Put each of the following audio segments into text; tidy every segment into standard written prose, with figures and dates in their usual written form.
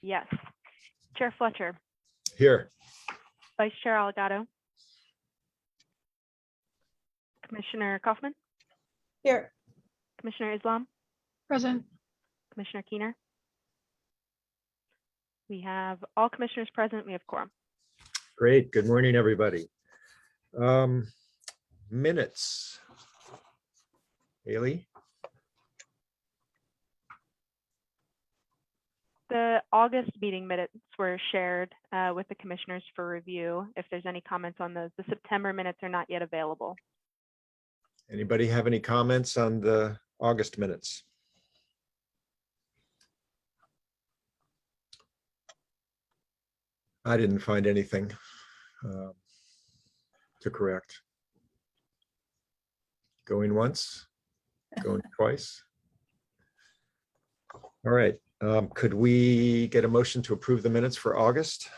Yes. Chair Fletcher, Here. Vice Chair Algado, Commissioner Kaufman, Here. Commissioner Islam, Present. Commissioner Keener. We have all commissioners present. We have quorum. Great. Good morning, everybody. Minutes. Haley? The August meeting minutes were shared with the commissioners for review. If there's any comments on those, the September minutes are not yet available. Anybody have any comments on the August minutes? I didn't find anything to correct. Going once, going twice. All right. Could we get a motion to approve the minutes for August?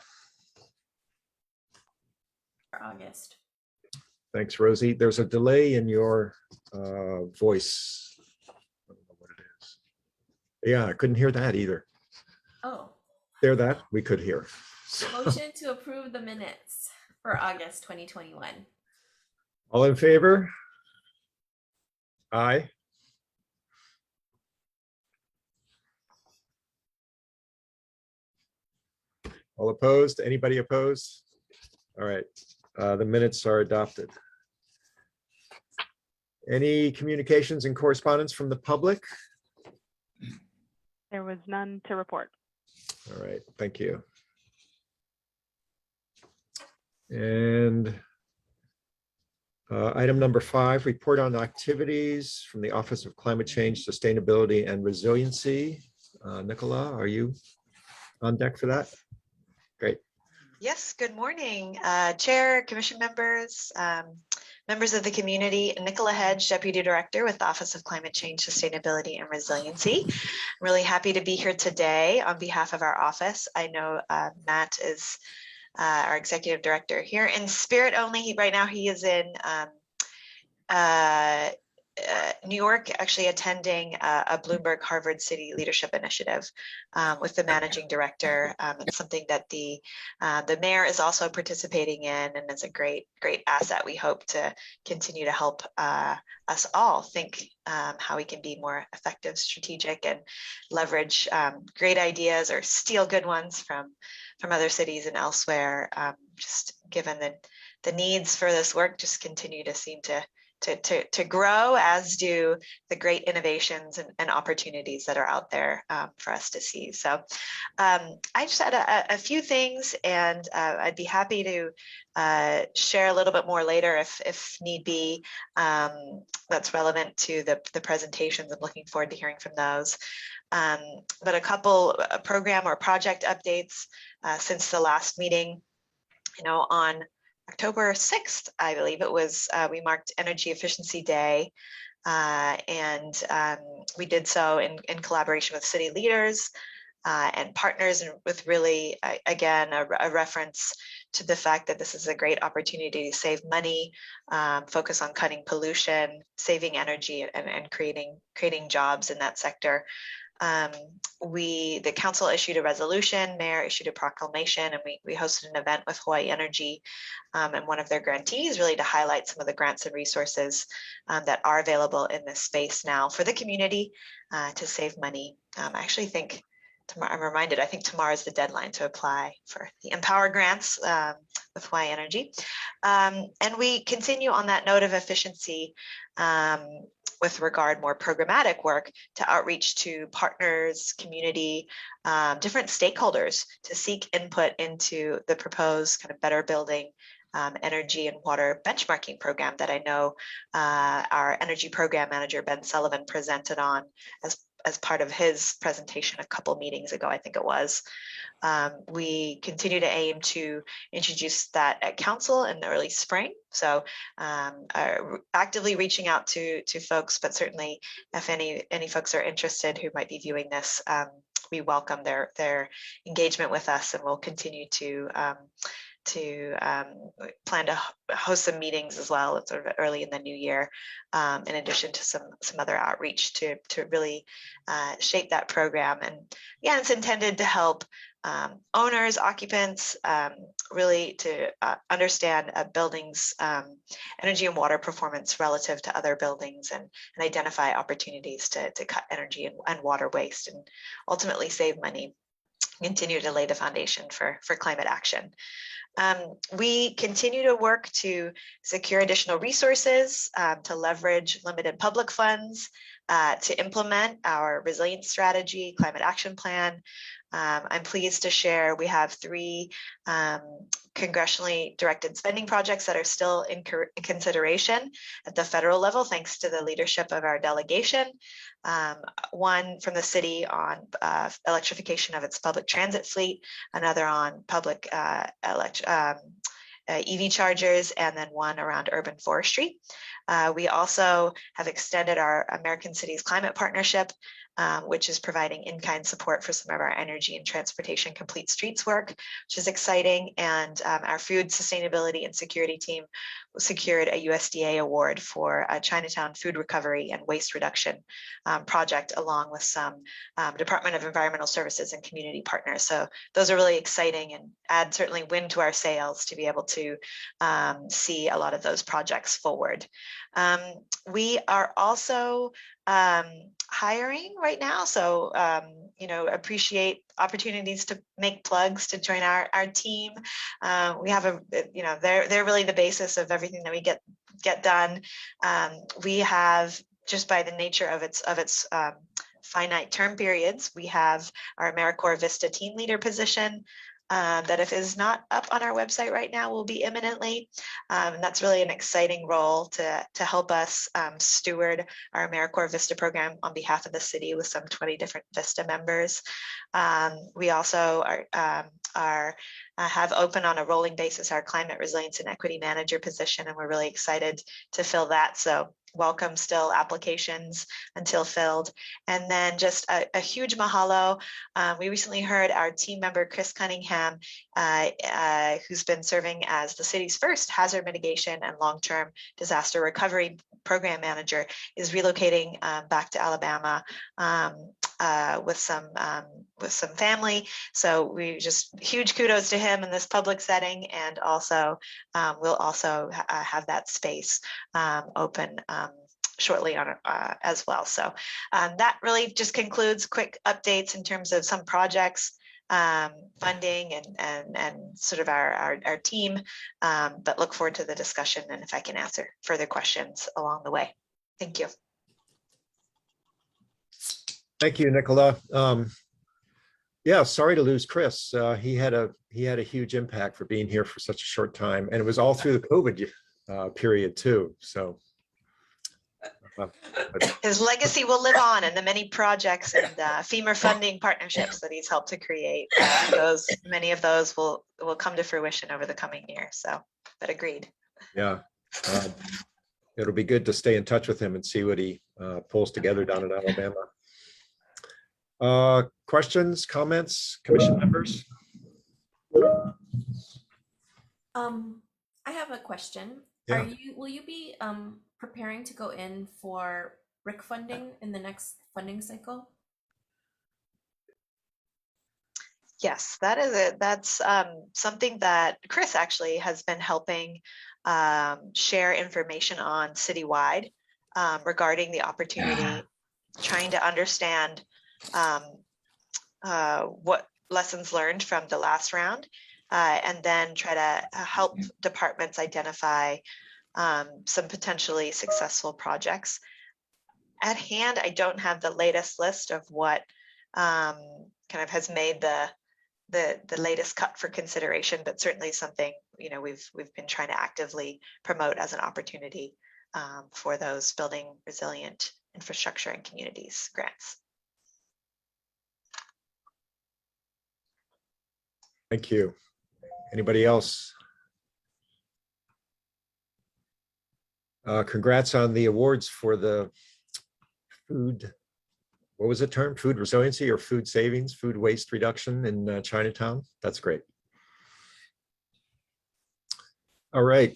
For August. Thanks, Rosie. There's a delay in your voice. I don't know what it is. Yeah, I couldn't hear that either. Oh, There, that we could hear. So, motion to approve the minutes for August 2021. all in favor? Aye. All opposed? Anybody opposed? All right, the minutes are adopted. Any communications and correspondence from the public? There was none to report. All right, thank you. And item number 5, report on activities from the Office of Climate Change, Sustainability and Resiliency. Nicola, are you on deck for that? Great. Yes, good morning, Chair, Commission members, members of the community. Nicola Hedge, Deputy Director with the Office of Climate Change, Sustainability and Resiliency. I'm really happy to be here today on behalf of our office. I know Matt is our Executive Director here in spirit only. Right now he is in New York, actually attending a Bloomberg Harvard City Leadership Initiative with the Managing Director. It's something that the mayor is also participating in, and it's a great asset. We hope to continue to help us all think how we can be more effective, strategic, and leverage great ideas or steal good ones from other cities and elsewhere. Just given the needs for this work just continue to seem to grow, as do the great innovations and opportunities that are out there for us to see. So I just had a few things, and I'd be happy to share a little bit more later if need be. That's relevant to the presentations. I'm looking forward to hearing from those. But a couple program or project updates since the last meeting. On October 6th, I believe it was, we marked Energy Efficiency Day, and we did so in collaboration with city leaders and partners, and with really, again, a reference to the fact that this is a great opportunity to save money, focus on cutting pollution, saving energy, and creating jobs in that sector. The council issued a resolution, mayor issued a proclamation, and we hosted an event with Hawaii Energy and one of their grantees, really to highlight some of the grants and resources that are available in this space now for the community to save money. I actually think, I'm reminded, I think tomorrow is the deadline to apply for the Empower grants with Hawaii Energy. And we continue on that note of efficiency with regard more programmatic work to outreach to partners, community, different stakeholders to seek input into the proposed kind of better building energy and water benchmarking program that I know our energy program manager, Ben Sullivan, presented on as part of his presentation a couple meetings ago, I think it was. We continue to aim to introduce that at council in the early spring. So are actively reaching out to folks, but certainly if any folks are interested who might be viewing this, we welcome their engagement with us, and we'll continue to plan to host some meetings as well, sort of early in the new year, in addition to some other outreach to really shape that program. And yeah, it's intended to help owners, occupants, really to understand a building's energy and water performance relative to other buildings, and identify opportunities to cut energy and water waste, and ultimately save money, continue to lay the foundation for climate action. We continue to work to secure additional resources to leverage limited public funds to implement our resilience strategy, climate action plan. I'm pleased to share we have 3 congressionally directed spending projects that are still in consideration at the federal level, thanks to the leadership of our delegation. One from the city on electrification of its public transit fleet, another on public EV chargers, and then one around urban forestry. We also have extended our American Cities Climate Partnership, which is providing in-kind support for some of our energy and transportation complete streets work, which is exciting. And our food sustainability and security team secured a USDA award for a Chinatown food recovery and waste reduction project, along with some Department of Environmental Services and community partners. So those are really exciting and add certainly wind to our sails to be able to see a lot of those projects forward. We are also hiring right now, so appreciate opportunities to make plugs to join our team. We have they're really the basis of everything that we get done. We have, just by the nature of its finite term periods, we have our AmeriCorps Vista team leader position that, if is not up on our website right now, will be imminently. And that's really an exciting role to help us steward our AmeriCorps Vista program on behalf of the city with some 20 different Vista members. We also have open on a rolling basis our climate resilience and equity manager position, and we're really excited to fill that. So welcome still applications until filled. And then just a huge mahalo. We recently heard our team member, Chris Cunningham, who's been serving as the city's first hazard mitigation and long-term disaster recovery program manager, is relocating back to Alabama with some family. So we just huge kudos to him in this public setting, and also we'll also have that space open shortly on as well. So that really just concludes quick updates in terms of some projects, funding, and sort of our team, but look forward to the discussion, and if I can answer further questions along the way. Thank you. Thank you, Nicola. Yeah, sorry to lose Chris. He had a huge impact for being here for such a short time, and it was all through the COVID period too. So his legacy will live on in the many projects and FEMA funding partnerships that he's helped to create. Many of those will come to fruition over the coming year. So, but agreed. Yeah, it'll be good to stay in touch with him and see what he pulls together down in Alabama. Questions, comments, commission members? I have a question. Yeah. Will you be preparing to go in for RIC funding in the next funding cycle? Yes, that's something that Chris actually has been helping share information on citywide regarding the opportunity, trying to understand what lessons learned from the last round, and then try to help departments identify some potentially successful projects. At hand, I don't have the latest list of what kind of has made the latest cut for consideration, but certainly something we've been trying to actively promote as an opportunity for those building resilient infrastructure and communities grants. Thank you. Anybody else? Congrats on the awards for the food, what was the term? Food resiliency or food savings, food waste reduction in Chinatown. That's great. All right.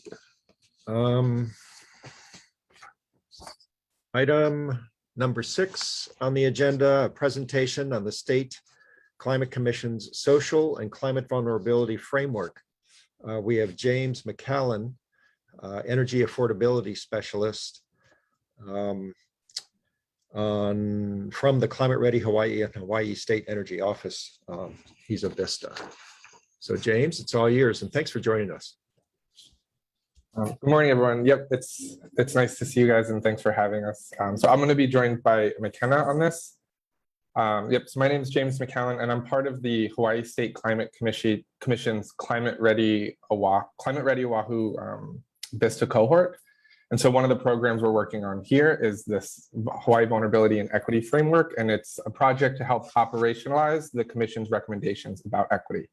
Um, Item number 6 on the agenda, a presentation on the State Climate Commission's Social and Climate Vulnerability Framework. We have James McCallan, Energy Affordability Specialist from the Climate Ready Hawaii and Hawaii State Energy Office. He's a Vista. So James, it's all yours, and thanks for joining us. Good morning, everyone. Yep, it's nice to see you guys, and thanks for having us. So I'm going to be joined by McKenna on this. Yep, so my name is James McCallan, and I'm part of the Hawaii State Climate Commission's Climate Ready Oahu VISTA cohort. And so one of the programs we're working on here is this Hawaii Vulnerability and Equity Framework, and it's a project to help operationalize the Commission's recommendations about equity.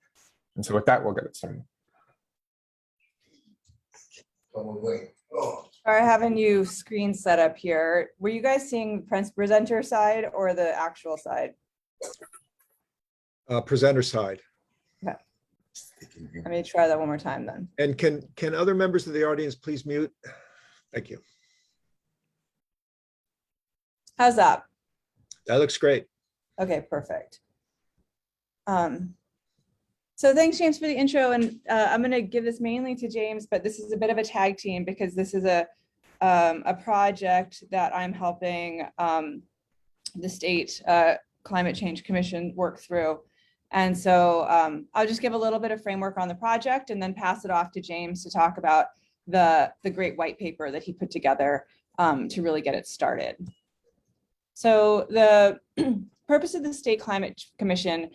And so with that, we'll get it started. Are having you screen set up here. Were you guys seeing the presenter side or the actual side? Presenter side. Okay. Let me try that one more time then. And can other members of the audience please mute? Thank you. How's that? That looks great. Okay, perfect. So thanks, James, for the intro. And I'm going to give this mainly to James, but this is a bit of a tag team because this is a project that I'm helping the State Climate Change Commission work through. And so I'll just give a little bit of framework on the project and then pass it off to James to talk about the great white paper that he put together to really get it started. So the purpose of the State Climate Commission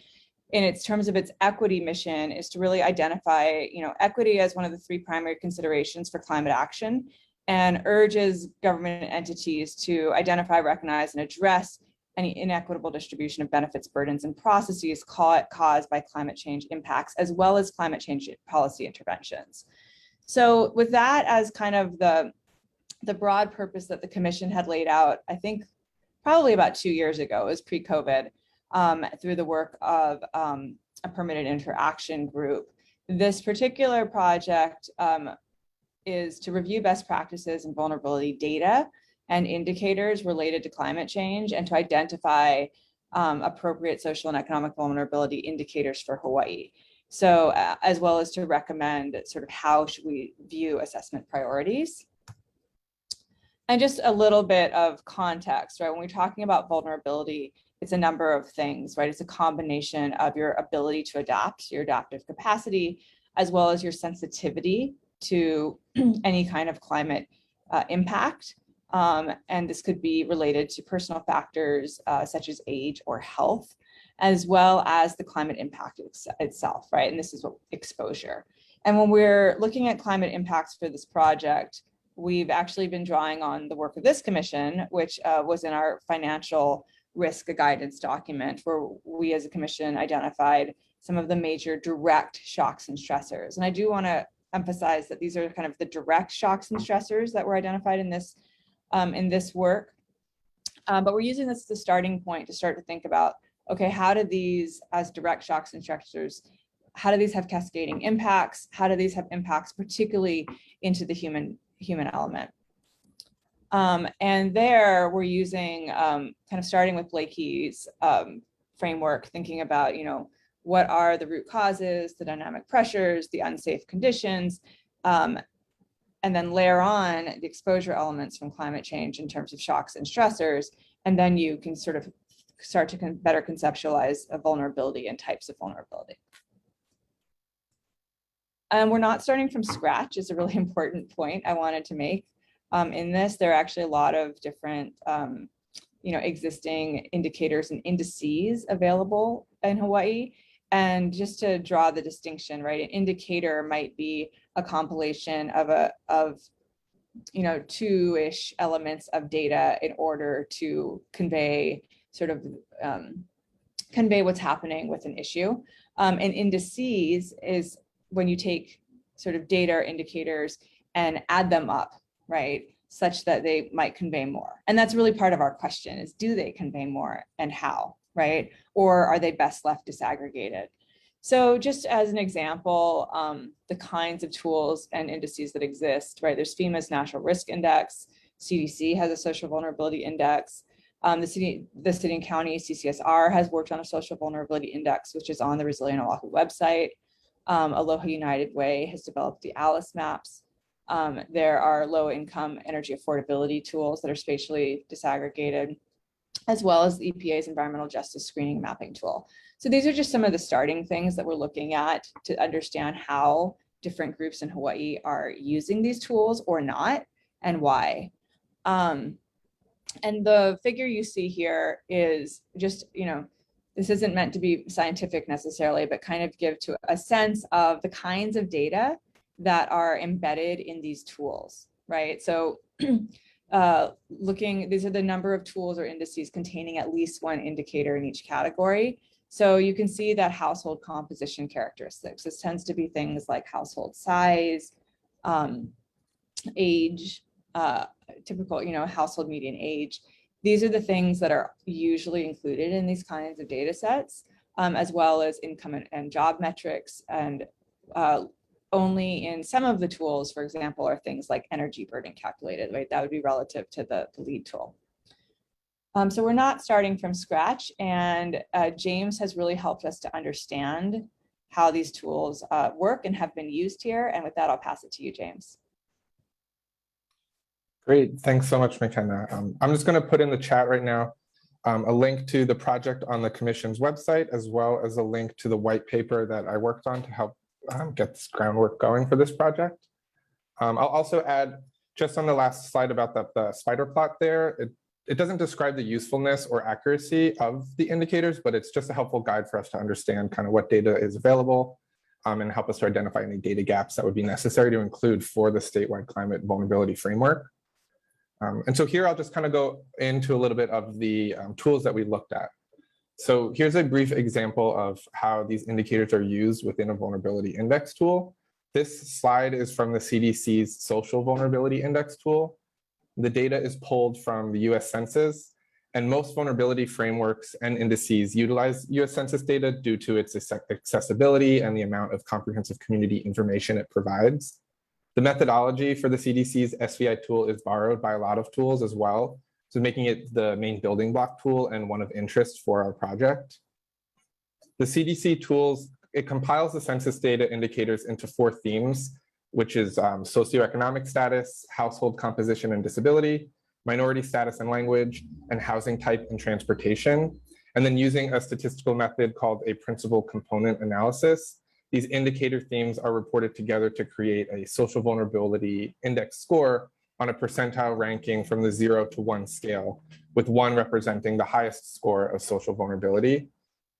in its terms of its equity mission is to really identify, equity as one of the 3 primary considerations for climate action, and urges government entities to identify, recognize, and address any inequitable distribution of benefits, burdens, and processes caused by climate change impacts, as well as climate change policy interventions. So with that as kind of the broad purpose that the commission had laid out, I think probably about 2 years ago, it was pre-COVID, through the work of a permitted interaction group. This particular project is to review best practices and vulnerability data and indicators related to climate change and to identify appropriate social and economic vulnerability indicators for Hawaii. So as well as to recommend sort of how should we view assessment priorities. And just a little bit of context, right? When we're talking about vulnerability, it's a number of things, right? It's a combination of your ability to adapt, your adaptive capacity, as well as your sensitivity to any kind of climate impact. And this could be related to personal factors such as age or health, as well as the climate impact itself, right? And this is what exposure. And when we're looking at climate impacts for this project, we've actually been drawing on the work of this commission, which was in our financial risk guidance document, where we as a commission identified some of the major direct shocks and stressors. And I do want to emphasize that these are kind of the direct shocks and stressors that were identified in this work. But we're using this as a starting point to start to think about, okay, how do these as direct shocks and stressors, how do these have cascading impacts? How do these have impacts particularly into the human element? And there we're using kind of starting with Blakey's framework, thinking about, what are the root causes, the dynamic pressures, the unsafe conditions, and then layer on the exposure elements from climate change in terms of shocks and stressors. And then you can sort of start to better conceptualize a vulnerability and types of vulnerability. And we're not starting from scratch is a really important point I wanted to make. In this, there are actually a lot of different, existing indicators and indices available in Hawaii. And just to draw the distinction, right, an indicator might be a compilation of 2-ish elements of data in order to convey what's happening with an issue. And indices is when you take sort of data or indicators and add them up, right, such that they might convey more. And that's really part of our question is, do they convey more and how, right? Or are they best left disaggregated? So just as an example, the kinds of tools and indices that exist, right? There's FEMA's National Risk Index. CDC has a social vulnerability index. The city and county CCSR has worked on a social vulnerability index, which is on the Resilient Oahu website. Aloha United Way has developed the ALICE maps. There are low income energy affordability tools that are spatially disaggregated, as well as the EPA's environmental justice screening mapping tool. So these are just some of the starting things that we're looking at to understand how different groups in Hawaii are using these tools or not, and why. And the figure you see here is just, this isn't meant to be scientific necessarily, but kind of give to a sense of the kinds of data that are embedded in these tools, right? So these are the number of tools or indices containing at least one indicator in each category. So you can see that household composition characteristics. This tends to be things like household size, age, typical, household median age. These are the things that are usually included in these kinds of data sets, as well as income and job metrics. And only in some of the tools, for example, are things like energy burden calculated, right? That would be relative to the lead tool. So we're not starting from scratch, and James has really helped us to understand how these tools work and have been used here. And with that, I'll pass it to you, James. Great, thanks so much, McKenna. I'm just going to put in the chat right now a link to the project on the Commission's website, as well as a link to the white paper that I worked on to help get this groundwork going for this project. I'll also add, just on the last slide about the spider plot there, it doesn't describe the usefulness or accuracy of the indicators, but it's just a helpful guide for us to understand kind of what data is available and help us to identify any data gaps that would be necessary to include for the statewide climate vulnerability framework. And so here I'll just kind of go into a little bit of the tools that we looked at. So here's a brief example of how these indicators are used within a vulnerability index tool. This slide is from the CDC's Social Vulnerability Index tool. The data is pulled from the US Census, and most vulnerability frameworks and indices utilize US Census data due to its accessibility and the amount of comprehensive community information it provides. The methodology for the CDC's SVI tool is borrowed by a lot of tools as well, so making it the main building block tool and one of interest for our project. The CDC tools, it compiles the census data indicators into 4 themes, which is socioeconomic status, household composition and disability, minority status and language, and housing type and transportation. And then using a statistical method called a principal component analysis, these indicator themes are reported together to create a social vulnerability index score on a percentile ranking from the 0 to 1 scale, with 1 representing the highest score of social vulnerability.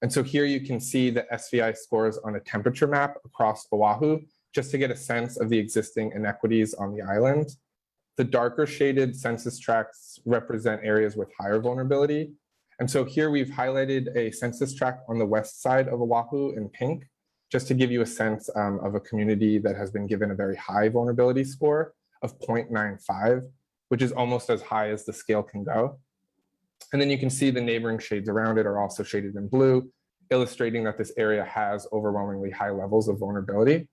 And so here you can see the SVI scores on a temperature map across Oahu, just to get a sense of the existing inequities on the island. The darker shaded census tracts represent areas with higher vulnerability. And so here we've highlighted a census tract on the west side of Oahu in pink, just to give you a sense of a community that has been given a very high vulnerability score of 0.95, which is almost as high as the scale can go. And then you can see the neighboring shades around it are also shaded in blue, illustrating that this area has overwhelmingly high levels of vulnerability.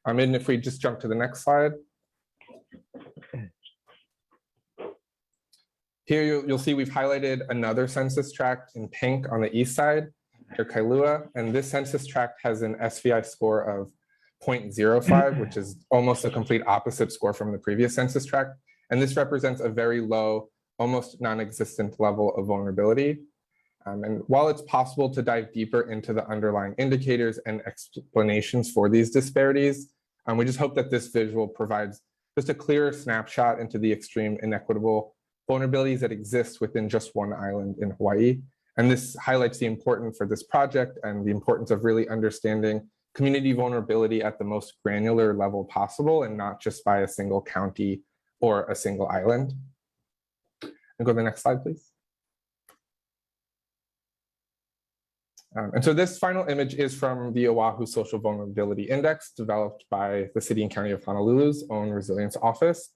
And if we just jump to the next slide. Here you'll see we've highlighted another census tract in pink on the east side, near Kailua, and this census tract has an SVI score of 0.05, which is almost a complete opposite score from the previous census tract. And this represents a very low, almost non-existent level of vulnerability. And while it's possible to dive deeper into the underlying indicators and explanations for these disparities, we just hope that this visual provides just a clearer snapshot into the extreme inequitable vulnerabilities that exist within just one island in Hawaii. And this highlights the importance for this project and the importance of really understanding community vulnerability at the most granular level possible, and not just by a single county or a single island. And go to the next slide, please. And so this final image is from the Oahu Social Vulnerability Index, developed by the City and County of Honolulu's own resilience office.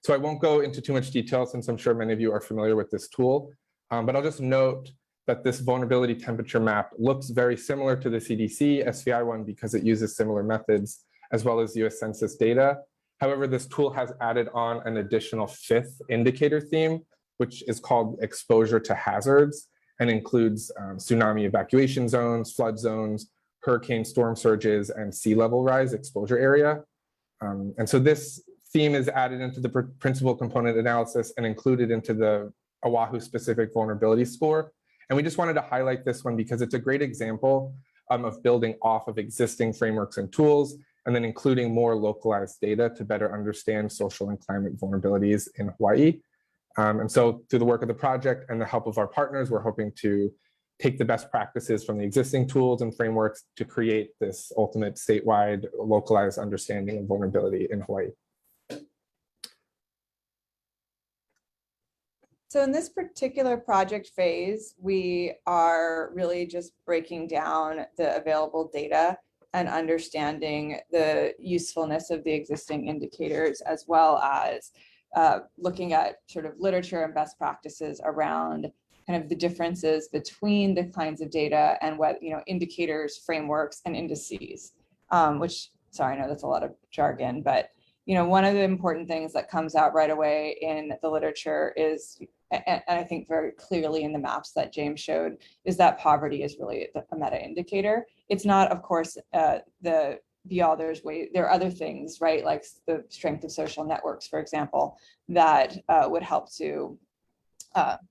So I won't go into too much detail, since I'm sure many of you are familiar with this tool, but I'll just note that this vulnerability temperature map looks very similar to the CDC SVI one because it uses similar methods as well as US Census data. However, this tool has added on an additional 5th indicator theme, which is called exposure to hazards, and includes tsunami evacuation zones, flood zones, hurricane storm surges, and sea level rise exposure area. And so this theme is added into the principal component analysis and included into the Oahu specific vulnerability score. And we just wanted to highlight this one because it's a great example of building off of existing frameworks and tools, and then including more localized data to better understand social and climate vulnerabilities in Hawaii. And so through the work of the project and the help of our partners, we're hoping to take the best practices from the existing tools and frameworks to create this ultimate statewide localized understanding of vulnerability in Hawaii. So in this particular project phase, we are really just breaking down the available data and understanding the usefulness of the existing indicators, as well as looking at sort of literature and best practices around kind of the differences between the kinds of data and what, indicators, frameworks, and indices, which, sorry, I know that's a lot of jargon, but, one of the important things that comes out right away in the literature is, and I think very clearly in the maps that James showed, is that poverty is really a meta indicator. It's not, of course, the be all. There are other things, right? Like the strength of social networks, for example, that would help to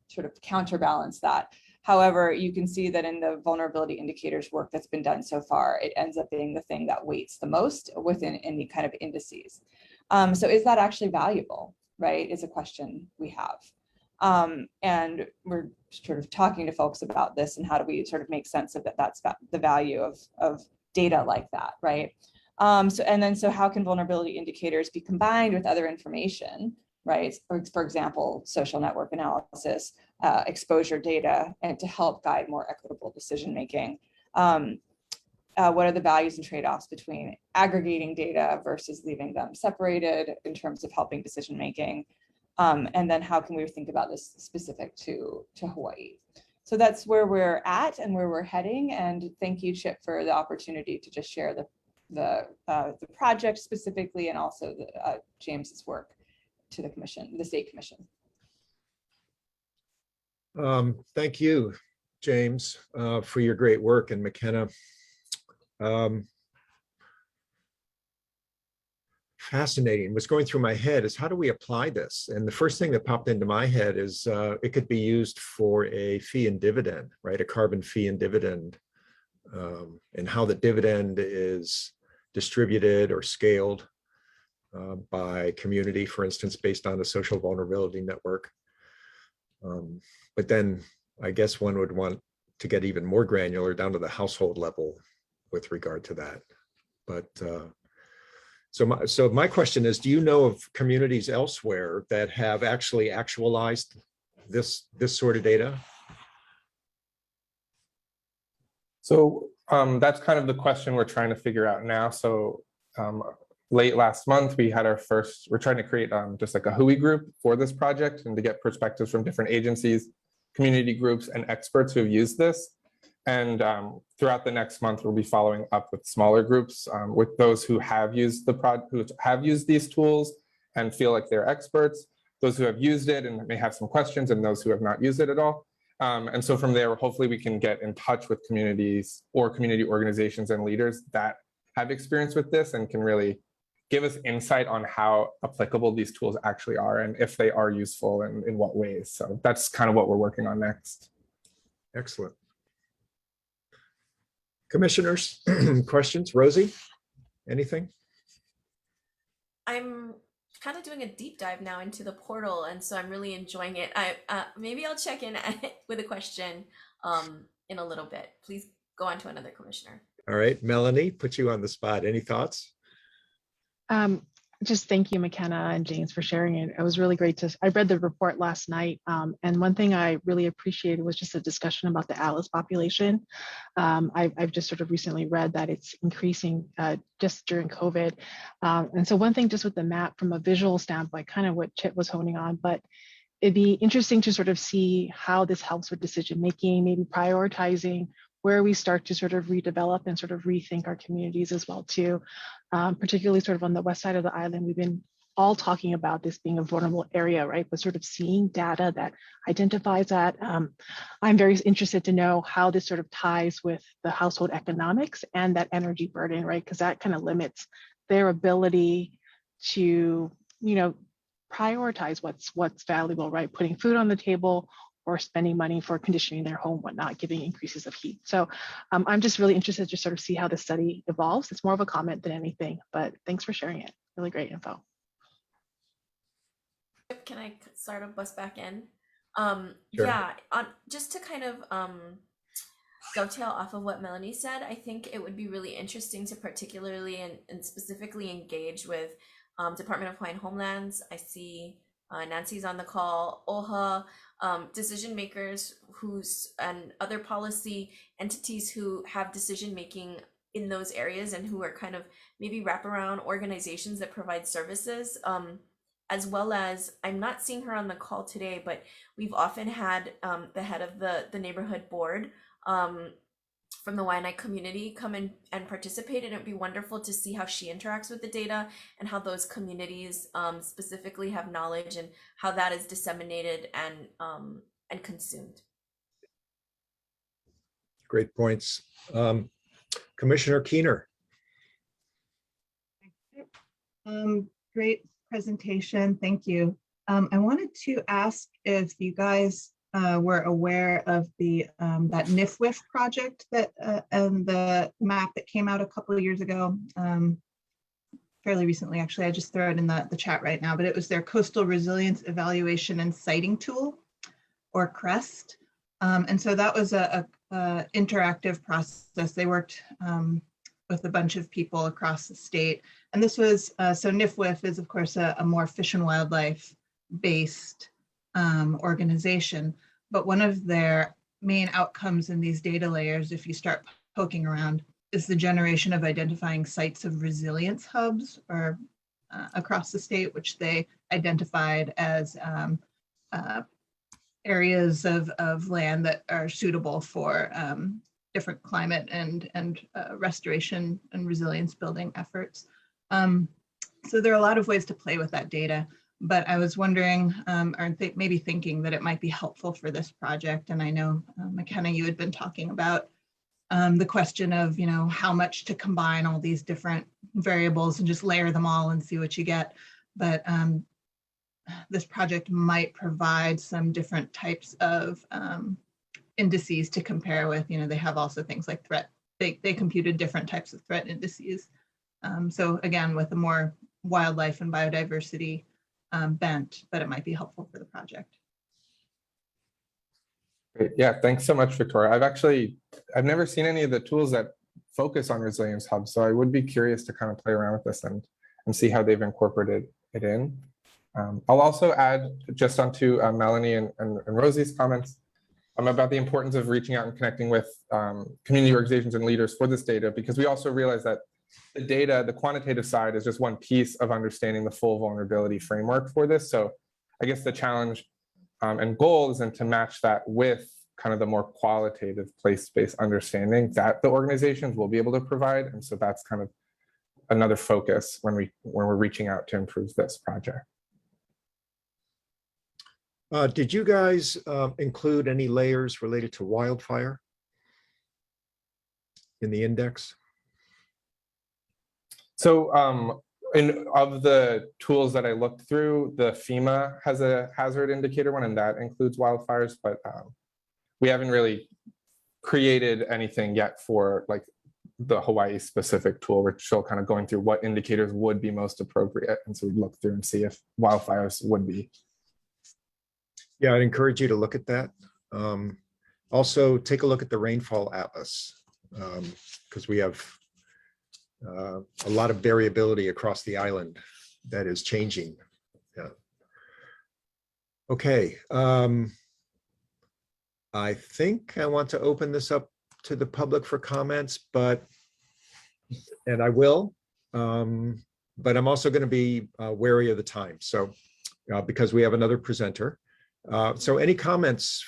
sort of counterbalance that. However, you can see that in the vulnerability indicators work that's been done so far, it ends up being the thing that weights the most within any kind of indices. So is that actually valuable, right? Is a question we have. And we're sort of talking to folks about this and how do we sort of make sense of that. That's the value of data like that, right? So how can vulnerability indicators be combined with other information, right? For example, social network analysis, exposure data, and to help guide more equitable decision-making. What are the values and trade-offs between aggregating data versus leaving them separated in terms of helping decision-making? And then how can we think about this specific to Hawaii? So that's where we're at and where we're heading. And thank you, Chip, for the opportunity to just share the project specifically, and also James's work to the commission, the state commission. Thank you, James, for your great work, and McKenna. Fascinating. What's going through my head is how do we apply this? And the first thing that popped into my head is it could be used for a fee and dividend, right? A carbon fee and dividend, and how the dividend is distributed or scaled by community, for instance, based on the social vulnerability network. But then I guess one would want to get even more granular down to the household level with regard to that. But so my question is, do you know of communities elsewhere that have actually actualized this sort of data? So that's kind of the question we're trying to figure out now. So late last month, we had we're trying to create just like a WHOI group for this project and to get perspectives from different agencies, community groups, and experts who have used this. And throughout the next month, we'll be following up with smaller groups, with those who have used these tools and feel like they're experts, those who have used it and may have some questions, and those who have not used it at all. And so from there, hopefully we can get in touch with communities or community organizations and leaders that have experience with this and can really give us insight on how applicable these tools actually are and if they are useful and in what ways. So that's kind of what we're working on next. Excellent. Commissioners, questions? Rosie, anything? I'm kind of doing a deep dive now into the portal, and so I'm really enjoying it. Maybe I'll check in with a question in a little bit. Please go on to another commissioner. All right, Melanie, put you on the spot. Any thoughts? Just thank you, McKenna and James, for sharing it. It was really great I read the report last night, and one thing I really appreciated was just a discussion about the Atlas population. I've just sort of recently read that it's increasing just during COVID. And so one thing just with the map from a visual standpoint, kind of what Chip was honing on, but it'd be interesting to sort of see how this helps with decision making, maybe prioritizing where we start to sort of redevelop and sort of rethink our communities as well too. Particularly sort of on the west side of the island, we've been all talking about this being a vulnerable area, right? But sort of seeing data that identifies that. I'm very interested to know how this sort of ties with the household economics and that energy burden, right? Because that kind of limits their ability to, prioritize what's valuable, right? Putting food on the table or spending money for conditioning their home, whatnot, giving increases of heat. So I'm just really interested to sort of see how this study evolves. It's more of a comment than anything, but thanks for sharing it. Really great info. Can I start a bus back in? Sure. Yeah, just to kind of dovetail off of what Melanie said, I think it would be really interesting to particularly and specifically engage with Department of Hawaiian Homelands. I see Nancy's on the call, OHA, decision makers and other policy entities who have decision making in those areas and who are kind of maybe wraparound organizations that provide services. As well as, I'm not seeing her on the call today, but we've often had the head of the neighborhood board from the Waianae community come in and participate, and it'd be wonderful to see how she interacts with the data and how those communities specifically have knowledge and how that is disseminated and consumed. Great points. Commissioner Keener. Great presentation. Thank you. I wanted to ask if you guys were aware of the that NIFWIF project that and the map that came out a couple of years ago, fairly recently, actually. I just throw it in the chat right now, but it was their Coastal Resilience Evaluation and Siting Tool, or CREST. And so that was a interactive process. They worked with a bunch of people across the state. And this was, so NIFWIF is of course a more fish and wildlife based organization, but one of their main outcomes in these data layers, if you start poking around, is the generation of identifying sites of resilience hubs or across the state, which they identified as areas of land that are suitable for different climate and restoration and resilience building efforts. So there are a lot of ways to play with that data, but I was wondering, or maybe thinking that it might be helpful for this project. And I know, McKenna, you had been talking about the question of, how much to combine all these different variables and just layer them all and see what you get. But this project might provide some different types of indices to compare with. They have also things like threat. They computed different types of threat indices. So again, with a more wildlife and biodiversity bent, but it might be helpful for the project. Great. Yeah, thanks so much, Victoria. I've never seen any of the tools that focus on resilience hubs, so I would be curious to kind of play around with this and see how they've incorporated it in. I'll also add just onto Melanie and Rosie's comments about the importance of reaching out and connecting with community organizations and leaders for this data, because we also realize that the data, the quantitative side, is just one piece of understanding the full vulnerability framework for this. So I guess the challenge and goal is then to match that with kind of the more qualitative place-based understanding that the organizations will be able to provide. And so that's kind of another focus when we're reaching out to improve this project. Did you guys include any layers related to wildfire in the index? So of the tools that I looked through, the FEMA has a hazard indicator one, and that includes wildfires, but we haven't really created anything yet for like the Hawaii specific tool. We're still kind of going through what indicators would be most appropriate. And so we look through and see if wildfires would be. Yeah, I'd encourage you to look at that. Also, take a look at the rainfall atlas, because we have a lot of variability across the island that is changing. Yeah. Okay. I think I want to open this up to the public for comments, and I will, but I'm also going to be wary of the time. So because we have another presenter, So any comments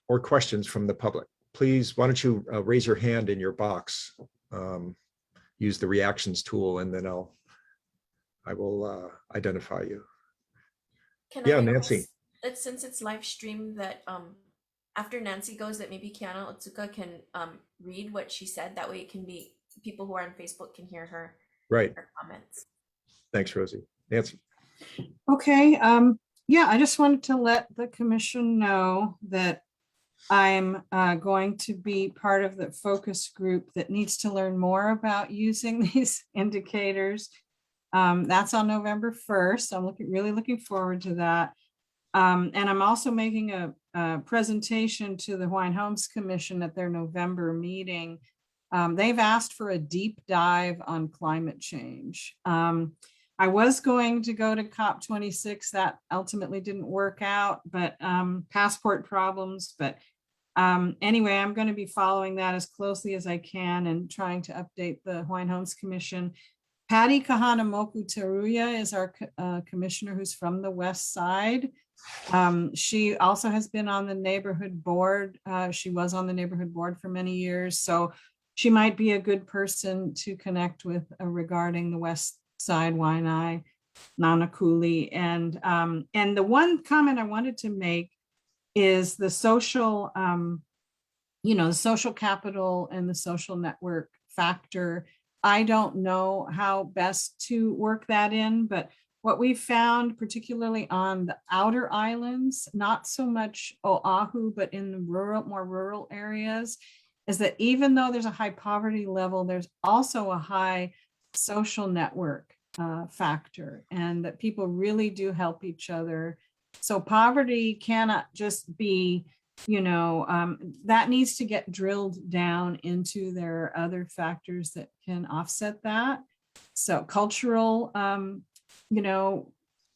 or questions from the public? Please, why don't you raise your hand in your box? Use the reactions tool, and then I will identify you. Can Yeah, I Nancy. request that since it's live streamed that after Nancy goes, that maybe Kiana Otsuka can read what she said. That way it can be people who are on Facebook can hear her, Right. her comments. Thanks, Rosie. Nancy. Okay, yeah, I just wanted to let the commission know that I'm going to be part of the focus group that needs to learn more about using these indicators. That's on November 1st. I'm really looking forward to that. And I'm also making a presentation to the Hawaiian Homes Commission at their November meeting. They've asked for a deep dive on climate change. I was going to go to COP26. That ultimately didn't work out, but passport problems. But anyway, I'm going to be following that as closely as I can and trying to update the Hawaiian Homes Commission. Patty Kahanamoku Teruya is our commissioner who's from the West Side. She also has been on the neighborhood board. She was on the neighborhood board for many years. So she might be a good person to connect with regarding the West Side, Waianae, Nanakuli. And the one comment I wanted to make is the social, the social capital and the social network factor. I don't know how best to work that in, but what we found, particularly on the outer islands, not so much Oahu, but in the more rural areas, is that even though there's a high poverty level, there's also a high social network factor, and that people really do help each other. So poverty cannot just be, that needs to get drilled down into their other factors that can offset that. So cultural,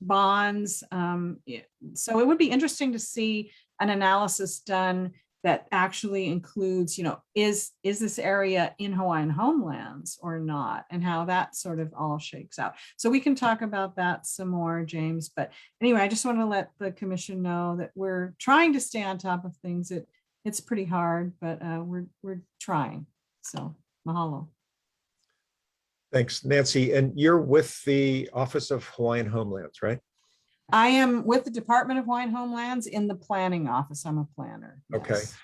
bonds. So it would be interesting to see an analysis done that actually includes, is this area in Hawaiian homelands or not, and how that sort of all shakes out. So we can talk about that some more, James. But anyway, I just want to let the commission know that we're trying to stay on top of things. It's pretty hard, but we're trying. So mahalo. Thanks, Nancy. And you're with the Office of Hawaiian Homelands, right? I am with the Department of Hawaiian Homelands in the planning office. I'm a planner. Okay. Yes.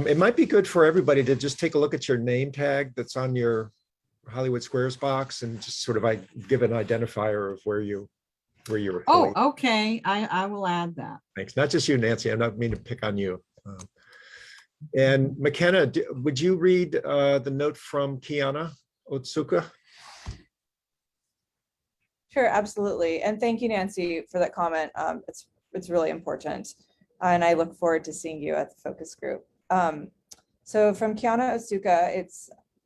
It might be good for everybody to just take a look at your name tag that's on your Hollywood Squares box and just sort of give an identifier of where you're. Oh, okay. I will add that. Thanks. Not just you, Nancy. I'm not meaning to pick on you. And McKenna, would you read the note from Kiana Otsuka? Sure, absolutely. And thank you, Nancy, for that comment. It's really important. And I look forward to seeing you at the focus group. So from Kiana Otsuka,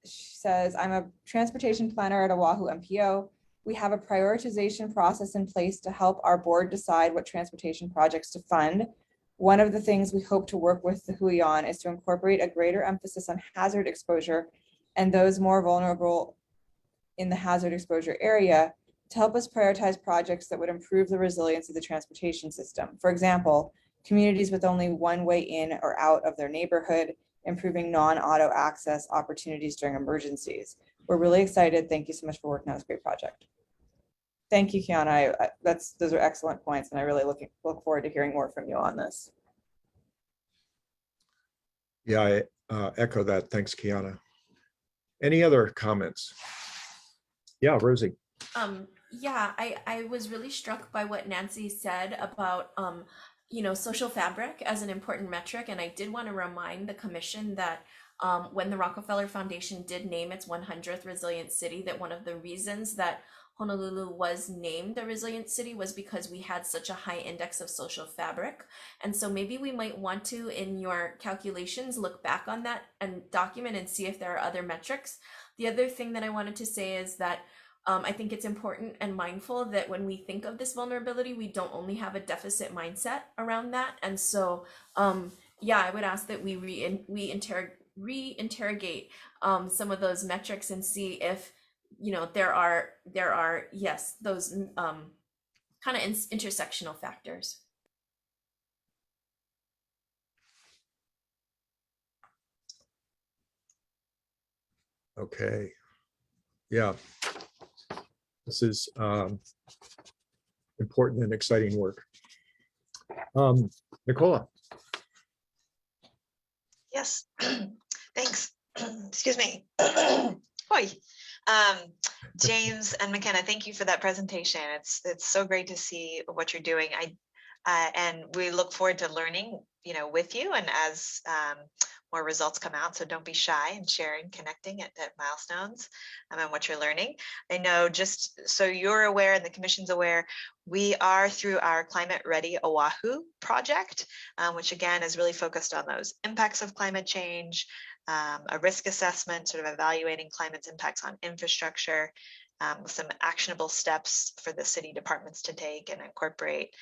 she says, I'm a transportation planner at Oahu MPO. We have a prioritization process in place to help our board decide what transportation projects to fund. One of the things we hope to work with the Hui on is to incorporate a greater emphasis on hazard exposure and those more vulnerable in the hazard exposure area to help us prioritize projects that would improve the resilience of the transportation system. For example, communities with only one way in or out of their neighborhood, improving non-auto access opportunities during emergencies. We're really excited. Thank you so much for working on this great project. Thank you, Kiana. Those are excellent points, and I really look forward to hearing more from you on this. Yeah, I echo that. Thanks, Kiana. Any other comments? Yeah, Rosie. Yeah, I was really struck by what Nancy said about social fabric as an important metric, and I did want to remind the commission that when the Rockefeller Foundation did name its 100th resilient city, that one of the reasons that Honolulu was named a resilient city was because we had such a high index of social fabric. And so maybe we might want to, in your calculations, look back on that and document and see if there are other metrics. The other thing that I wanted to say is that I think it's important and mindful that when we think of this vulnerability, we don't only have a deficit mindset around that. And so, yeah, I would ask that we re-interrogate some of those metrics and see if, there are, yes, those kind of intersectional factors. Okay. Yeah. This is important and exciting work. Nicola. Yes, thanks. Excuse me. Oi. James and McKenna, thank you for that presentation. It's so great to see what you're doing. And we look forward to learning, with you and as more results come out. So don't be shy in sharing, connecting at milestones and what you're learning. I know, just so you're aware and the Commission's aware, we are through our Climate Ready Oahu project, which again is really focused on those impacts of climate change, a risk assessment, sort of evaluating climate's impacts on infrastructure, some actionable steps for the city departments to take and incorporate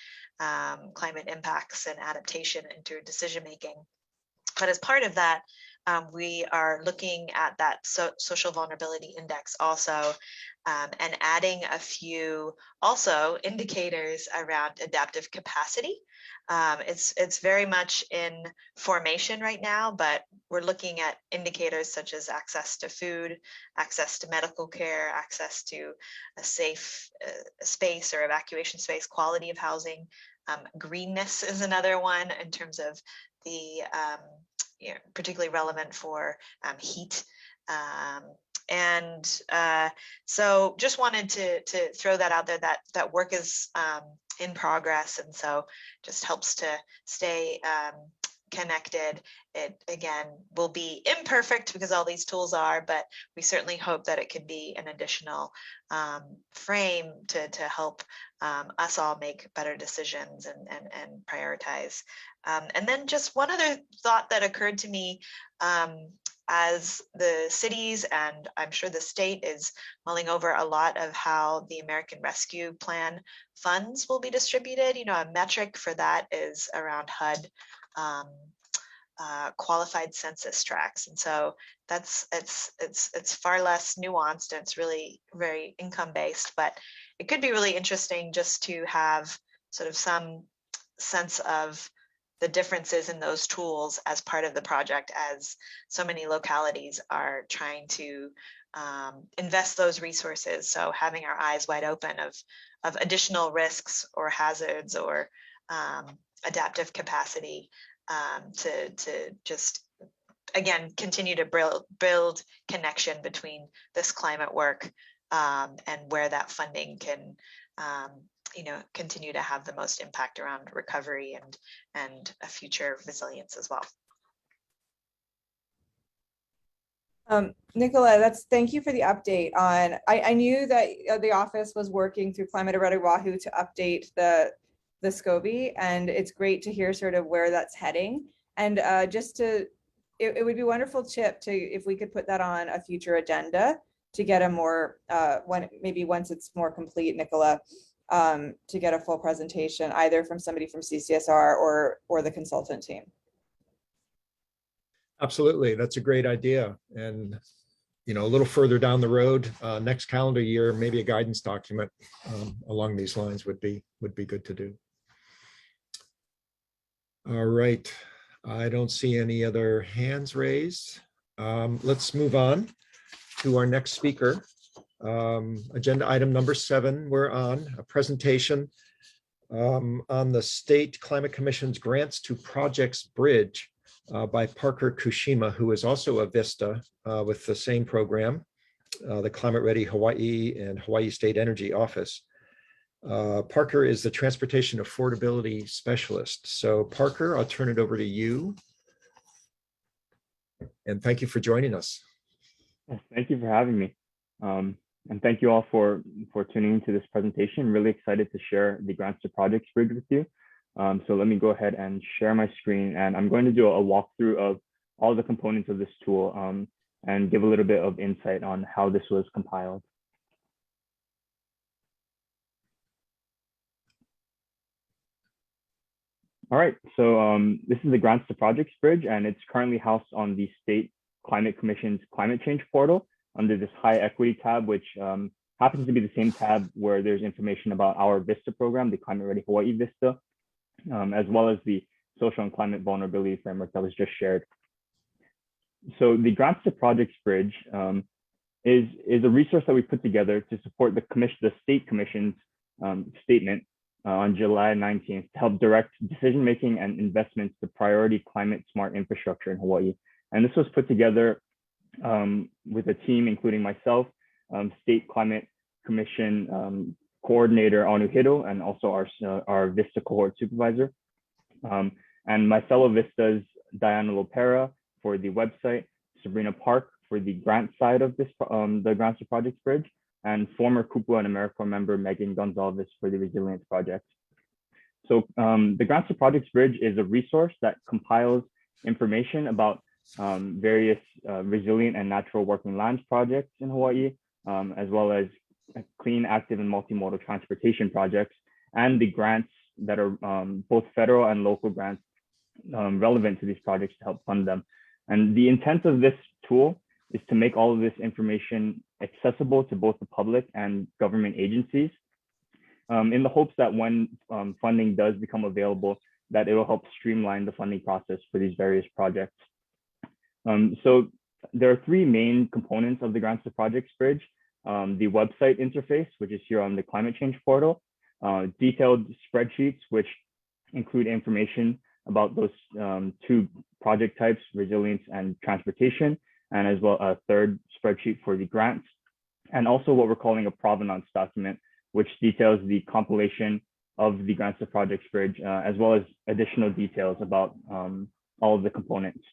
climate impacts and adaptation into decision making. But as part of that, we are looking at that social vulnerability index also, and adding a few also indicators around adaptive capacity. It's very much in formation right now, but we're looking at indicators such as access to food, access to medical care, access to a safe space or evacuation space, quality of housing. Greenness is another one in terms of the particularly relevant for heat. So just wanted to throw that out there, that work is in progress, and so just helps to stay connected. It again will be imperfect because all these tools are, but we certainly hope that it could be an additional frame to help us all make better decisions and prioritize. And then just one other thought that occurred to me, as the cities and I'm sure the state is mulling over a lot of how the American Rescue Plan funds will be distributed. A metric for that is around HUD qualified census tracts, and so it's far less nuanced, and it's really very income based. But it could be really interesting just to have sort of some sense of the differences in those tools as part of the project, as so many localities are trying to invest those resources. So having our eyes wide open of additional risks or hazards or adaptive capacity to just, again, continue to build connection between this climate work and where that funding can continue to have the most impact around recovery and a future resilience as well. Nicola, thank you for the update on. I knew that the office was working through Climate Ready Oahu to update the SCOBY, and it's great to hear sort of where that's heading. And it would be wonderful, Chip, if we could put that on a future agenda to get a more maybe once it's more complete, Nicola, to get a full presentation either from somebody from CCSR or the consultant team. Absolutely, that's a great idea. And a little further down the road, next calendar year, maybe a guidance document along these lines would be good to do. All right, I don't see any other hands raised. Let's move on to our next speaker. Agenda item number 7, we're on a presentation on the State Climate Commission's Grants to Projects Bridge by Parker Kushima, who is also a VISTA with the same program, the Climate Ready Hawaii and Hawaii State Energy Office. Parker is the Transportation Affordability Specialist. So Parker, I'll turn it over to you. And thank you for joining us. Thank you for having me. And thank you all for tuning into this presentation. Really excited to share the Grants to Projects Bridge with you. So let me go ahead and share my screen, and I'm going to do a walkthrough of all the components of this tool and give a little bit of insight on how this was compiled. All right, so this is the Grants to Projects Bridge, and it's currently housed on the State Climate Commission's Climate Change portal under this High Equity tab, which happens to be the same tab where there's information about our VISTA program, the Climate Ready Hawaii VISTA, as well as the Social and Climate Vulnerability Framework that was just shared. So the Grants to Projects Bridge is a resource that we put together to support the state commission's statement on July 19th to help direct decision-making and investments to priority climate smart infrastructure in Hawaii. And this was put together with a team, including myself, State Climate Commission Coordinator Anu Hiro, and also our Vista cohort supervisor. And my fellow Vistas, Diana Lopera for the website, Sabrina Park for the grant side of this, the Grants to Projects Bridge, and former Kupua and AmeriCorps member Megan Gonzalez for the Resilience Project. So the Grants to Projects Bridge is a resource that compiles information about various resilient and natural working lands projects in Hawaii, as well as clean, active, and multimodal transportation projects, and the grants that are both federal and local grants relevant to these projects to help fund them. And the intent of this tool is to make all of this information accessible to both the public and government agencies, in the hopes that when funding does become available, that it will help streamline the funding process for these various projects. So there are three main components of the Grants to Projects Bridge: the website interface, which is here on the climate change portal, detailed spreadsheets, which include information about those two project types, resilience and transportation, and as well a third spreadsheet for the grants, and also what we're calling a provenance document, which details the compilation of the Grants to Projects Bridge, as well as additional details about all of the components.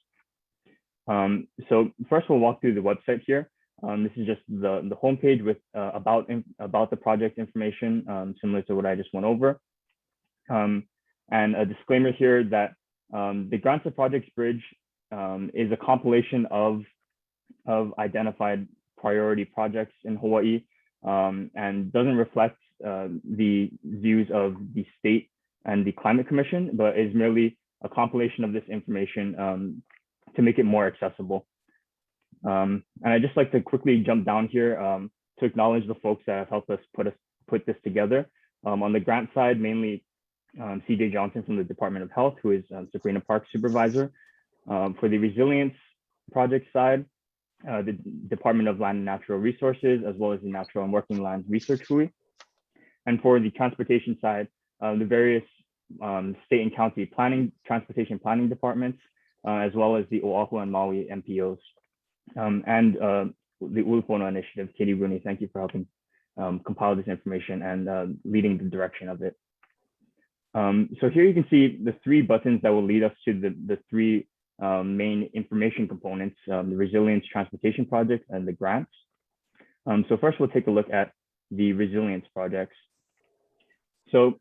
So first we'll walk through the website here. This is just the homepage with about the project information, similar to what I just went over. And a disclaimer here that the Grants to Projects Bridge is a compilation of identified priority projects in Hawaii, and doesn't reflect the views of the state and the Climate Commission, but is merely a compilation of this information to make it more accessible. And I'd just like to quickly jump down here to acknowledge the folks that have helped us put this together. On the grant side, mainly CJ Johnson from the Department of Health, who is Sabrina Park supervisor. For the Resilience Project side, the Department of Land and Natural Resources, as well as the Natural and Working Lands Research Hui. And for the transportation side, the various state and county transportation planning departments, as well as the Oahu and Maui MPOs. And the Ulupono Initiative. Katie Rooney, thank you for helping compile this information and leading the direction of it. So here you can see the three buttons that will lead us to the three main information components, the Resilience Transportation Project and the grants. So first we'll take a look at the resilience projects. So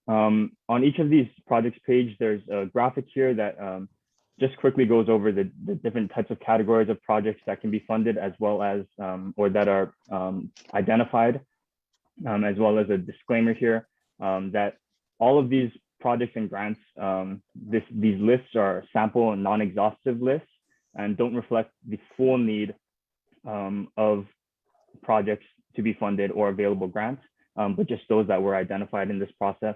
on each of these projects page, there's a graphic here that just quickly goes over the different types of categories of projects that can be funded, as well as, or that are identified, as well as a disclaimer here that all of these projects and grants, these lists are sample and non-exhaustive lists and don't reflect the full need of projects to be funded or available grants, but just those that were identified in this process.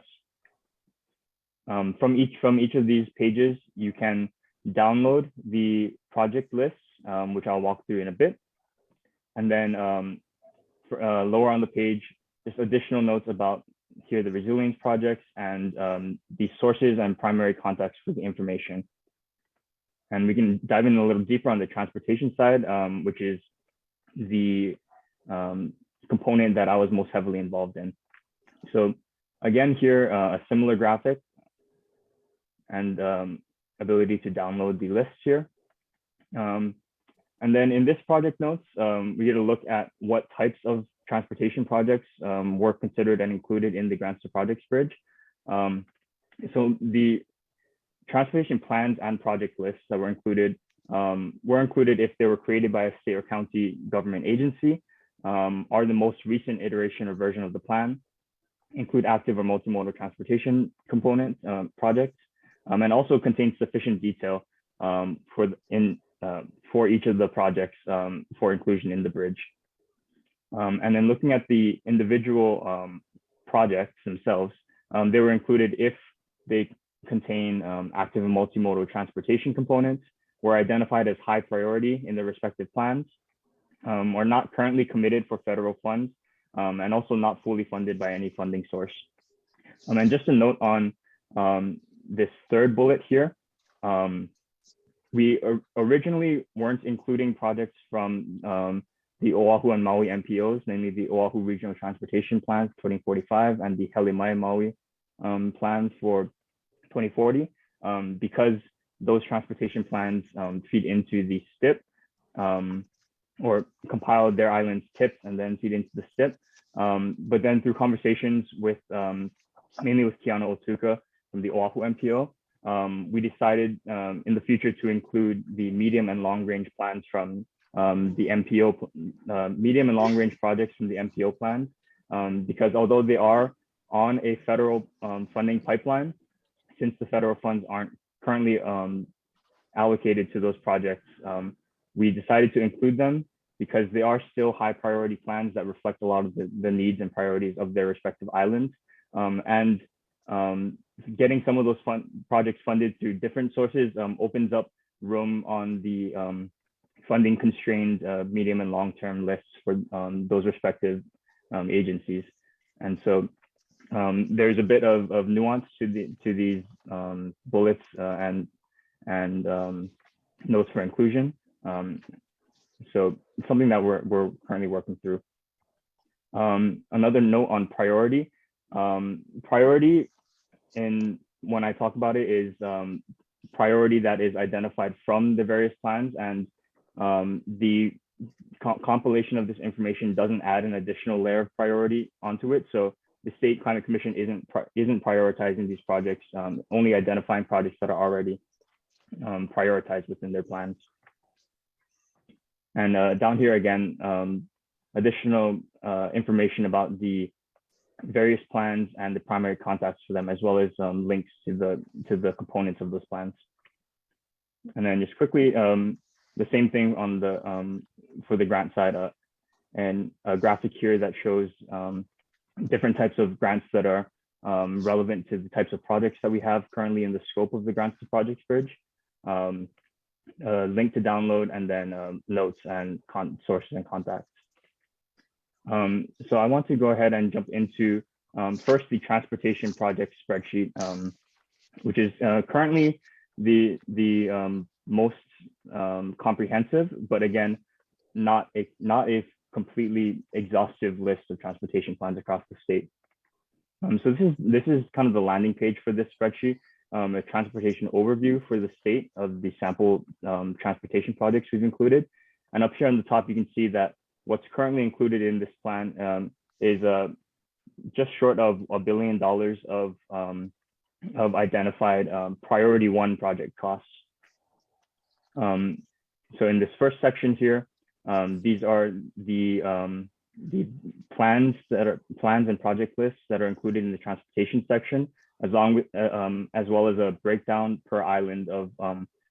From each of these pages, you can download the project lists, which I'll walk through in a bit. And then lower on the page, just additional notes about here the resilience projects and the sources and primary contacts for the information. And we can dive in a little deeper on the transportation side, which is the component that I was most heavily involved in. So again, here, a similar graphic and ability to download the lists here. And then in this project notes, we get a look at what types of transportation projects were considered and included in the Grants to Projects Bridge. So the transportation plans and project lists that were included if they were created by a state or county government agency, are the most recent iteration or version of the plan, include active or multimodal transportation component projects, and also contains sufficient detail for each of the projects for inclusion in the bridge. And then looking at the individual projects themselves, they were included if they contain active and multimodal transportation components, were identified as high priority in their respective plans, or not currently committed for federal funds, and also not fully funded by any funding source. And just a note on this third bullet here, we originally weren't including projects from the Oahu and Maui MPOs, namely the Oahu Regional Transportation Plans 2045 and the Helimai Maui plans for 2040, because those transportation plans feed into the STIP, or compile their island's TIP and then feed into the STIP. But then through conversations with, mainly with Kiana Otuka from the Oahu MPO, we decided in the future to include the medium and long range plans from the MPO, medium and long range projects from the MPO plans, because although they are on a federal funding pipeline, since the federal funds aren't currently allocated to those projects, we decided to include them because they are still high priority plans that reflect a lot of the needs and priorities of their respective islands. And getting some of those projects funded through different sources opens up room on the funding constrained medium and long-term lists for those respective agencies. And so there's a bit of nuance to these bullets and notes for inclusion. So it's something that we're currently working through. Another note on priority. Priority, when I talk about it, is priority that is identified from the various plans, and the compilation of this information doesn't add an additional layer of priority onto it. So the State Climate Commission isn't prioritizing these projects, only identifying projects that are already prioritized within their plans. And down here again, additional information about the various plans and the primary contacts for them, as well as links to the components of those plans. And then just quickly, the same thing on the for the grant side, and a graphic here that shows different types of grants that are relevant to the types of projects that we have currently in the scope of the Grants to Projects Bridge. Link to download, and then notes and sources and contacts. So I want to go ahead and jump into first the transportation project spreadsheet, which is currently the most comprehensive, but again, not a completely exhaustive list of transportation plans across the state. So this is kind of the landing page for this spreadsheet, a transportation overview for the state of the sample transportation projects we've included. And up here on the top, you can see that what's currently included in this plan is just short of $1 billion of identified priority one project costs. So in this first section here, these are the plans and project lists that are included in the transportation section, as well as a breakdown per island of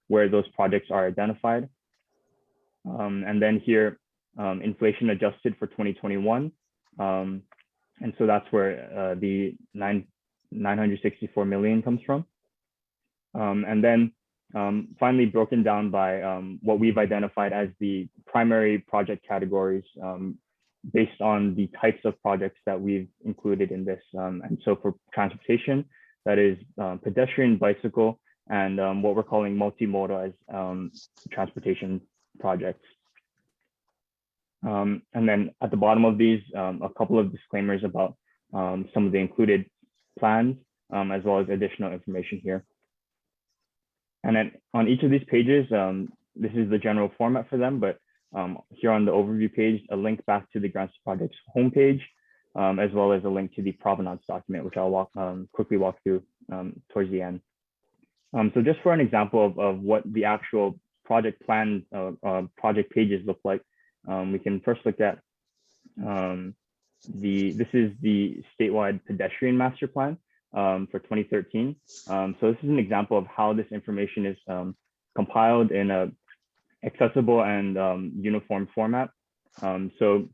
where those projects are identified. And then here, inflation adjusted for 2021. And so that's where the 964 million comes from. And then finally broken down by what we've identified as the primary project categories based on the types of projects that we've included in this. And so for transportation, that is pedestrian, bicycle, and what we're calling multimodal as transportation projects. And then at the bottom of these, a couple of disclaimers about some of the included plans, as well as additional information here. And then on each of these pages, this is the general format for them, but here on the overview page, a link back to the Grants to Projects homepage, as well as a link to the provenance document, which I'll quickly walk through towards the end. So just for an example of what the actual project plan, project pages look like, we can first look at this is the statewide pedestrian master plan for 2013. So this is an example of how this information is compiled in a accessible and uniform format. So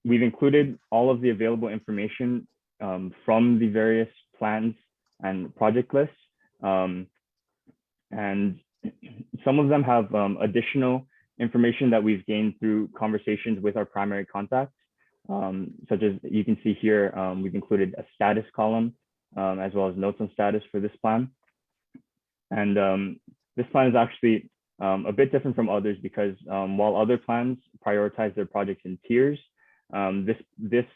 we've included all of the available information from the various plans and project lists. And some of them have additional information that we've gained through conversations with our primary contacts, such as you can see here, we've included a status column, as well as notes on status for this plan. And this plan is actually a bit different from others because while other plans prioritize their projects in tiers, this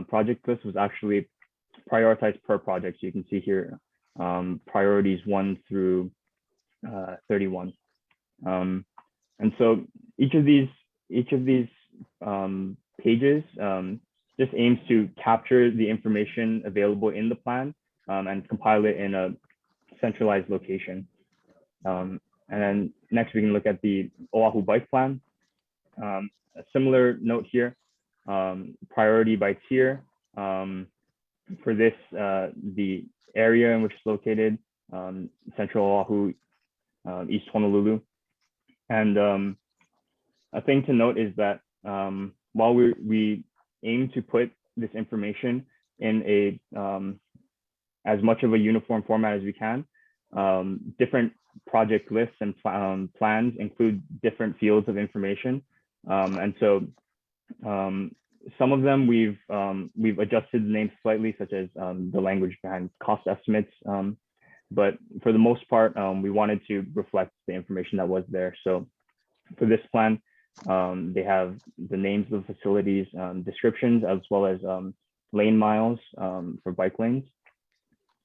project list was actually prioritized per project. So you can see here priorities 1 through 31. And so each of these pages just aims to capture the information available in the plan and compile it in a centralized location. And then next we can look at the Oahu bike plan. A similar note here, priority by tier. For this, the area in which it's located, Central Oahu, East Honolulu. And a thing to note is that while we aim to put this information in a as much of a uniform format as we can, different project lists and plans include different fields of information. And so some of them we've adjusted the names slightly, such as the language behind cost estimates. But for the most part, we wanted to reflect the information that was there. So for this plan, they have the names of the facilities, descriptions, as well as lane miles for bike lanes.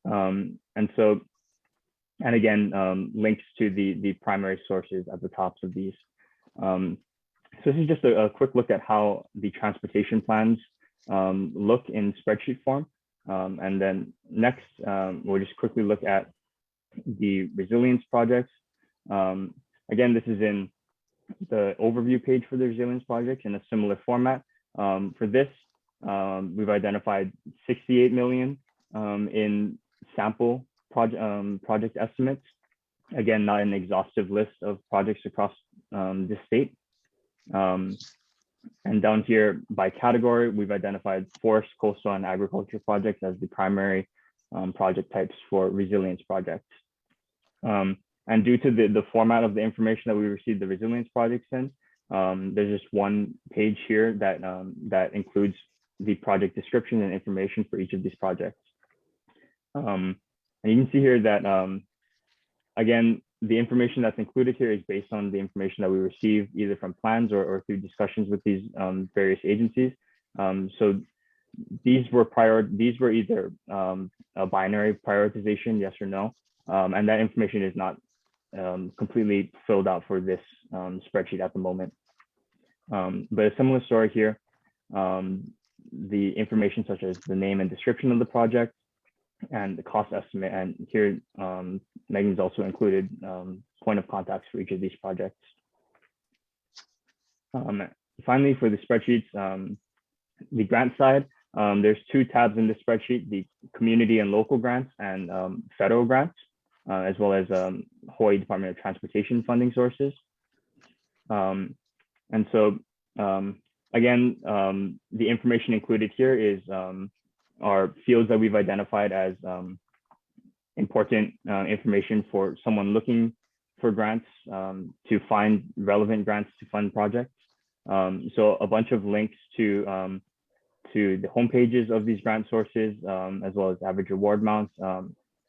And again, links to the primary sources at the tops of these. So this is just a quick look at how the transportation plans look in spreadsheet form. And then next, we'll just quickly look at the resilience projects. Again, this is in the overview page for the resilience projects in a similar format. For this, we've identified 68 million in sample project estimates. Again, not an exhaustive list of projects across the state. And down here by category, we've identified forest, coastal, and agriculture projects as the primary project types for resilience projects. And due to the format of the information that we received the resilience projects in, there's just one page here that that includes the project description and information for each of these projects. And you can see here that, again, the information that's included here is based on the information that we receive either from plans or through discussions with these various agencies. So these were either a binary prioritization, yes or no, and that information is not completely filled out for this spreadsheet at the moment. But a similar story here, the information such as the name and description of the project and the cost estimate, and here Megan's also included point of contacts for each of these projects. Finally, for the spreadsheets, the grant side, there's 2 tabs in the spreadsheet, the community and local grants and federal grants, as well as Hawaii Department of Transportation funding sources. And so again, the information included here is are fields that we've identified as important information for someone looking for grants to find relevant grants to fund projects. So a bunch of links to the home pages of these grant sources, as well as average reward amounts,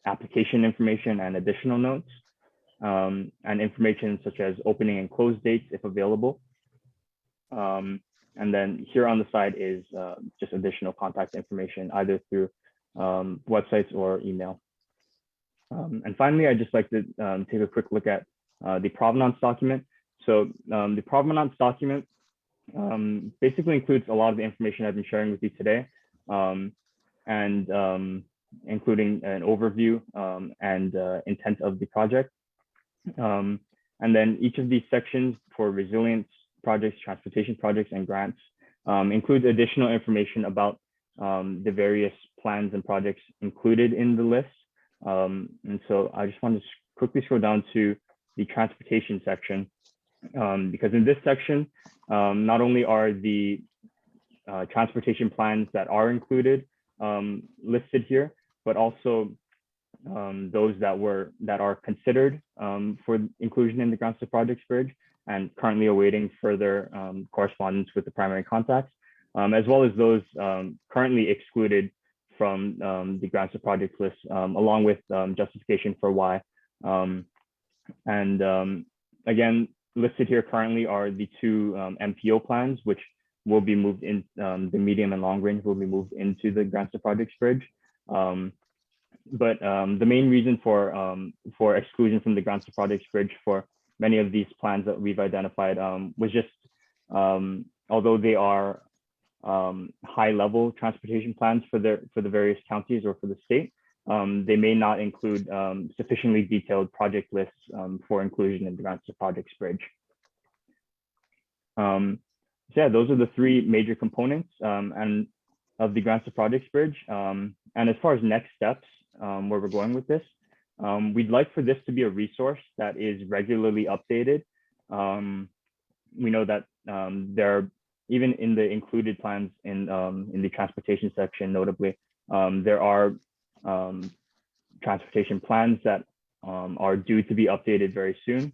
application information, and additional notes, and information such as opening and close dates if available. And then here on the side is just additional contact information, either through websites or email. And finally, I'd just like to take a quick look at the provenance document. So the provenance document basically includes a lot of the information I've been sharing with you today, and including an overview and intent of the project. And then each of these sections for resilience projects, transportation projects, and grants includes additional information about the various plans and projects included in the list. And so I just want to quickly scroll down to the transportation section, because in this section, not only are the transportation plans that are included listed here, but also those that are considered for inclusion in the grants to projects bridge, and currently awaiting further correspondence with the primary contacts, as well as those currently excluded from the grants to projects list, along with justification for why. Again, listed here currently are the two MPO plans, which will be moved in, the medium and long range will be moved into the grants to projects bridge. But the main reason for exclusion from the grants to projects bridge for many of these plans that we've identified was just, although they are high level transportation plans for the various counties or for the state, they may not include sufficiently detailed project lists for inclusion in the grants to projects bridge. So yeah, those are the three major components and of the grants to projects bridge. And as far as next steps, where we're going with this, we'd like for this to be a resource that is regularly updated. We know that there are, even in the included plans in the transportation section, notably, there are transportation plans that are due to be updated very soon.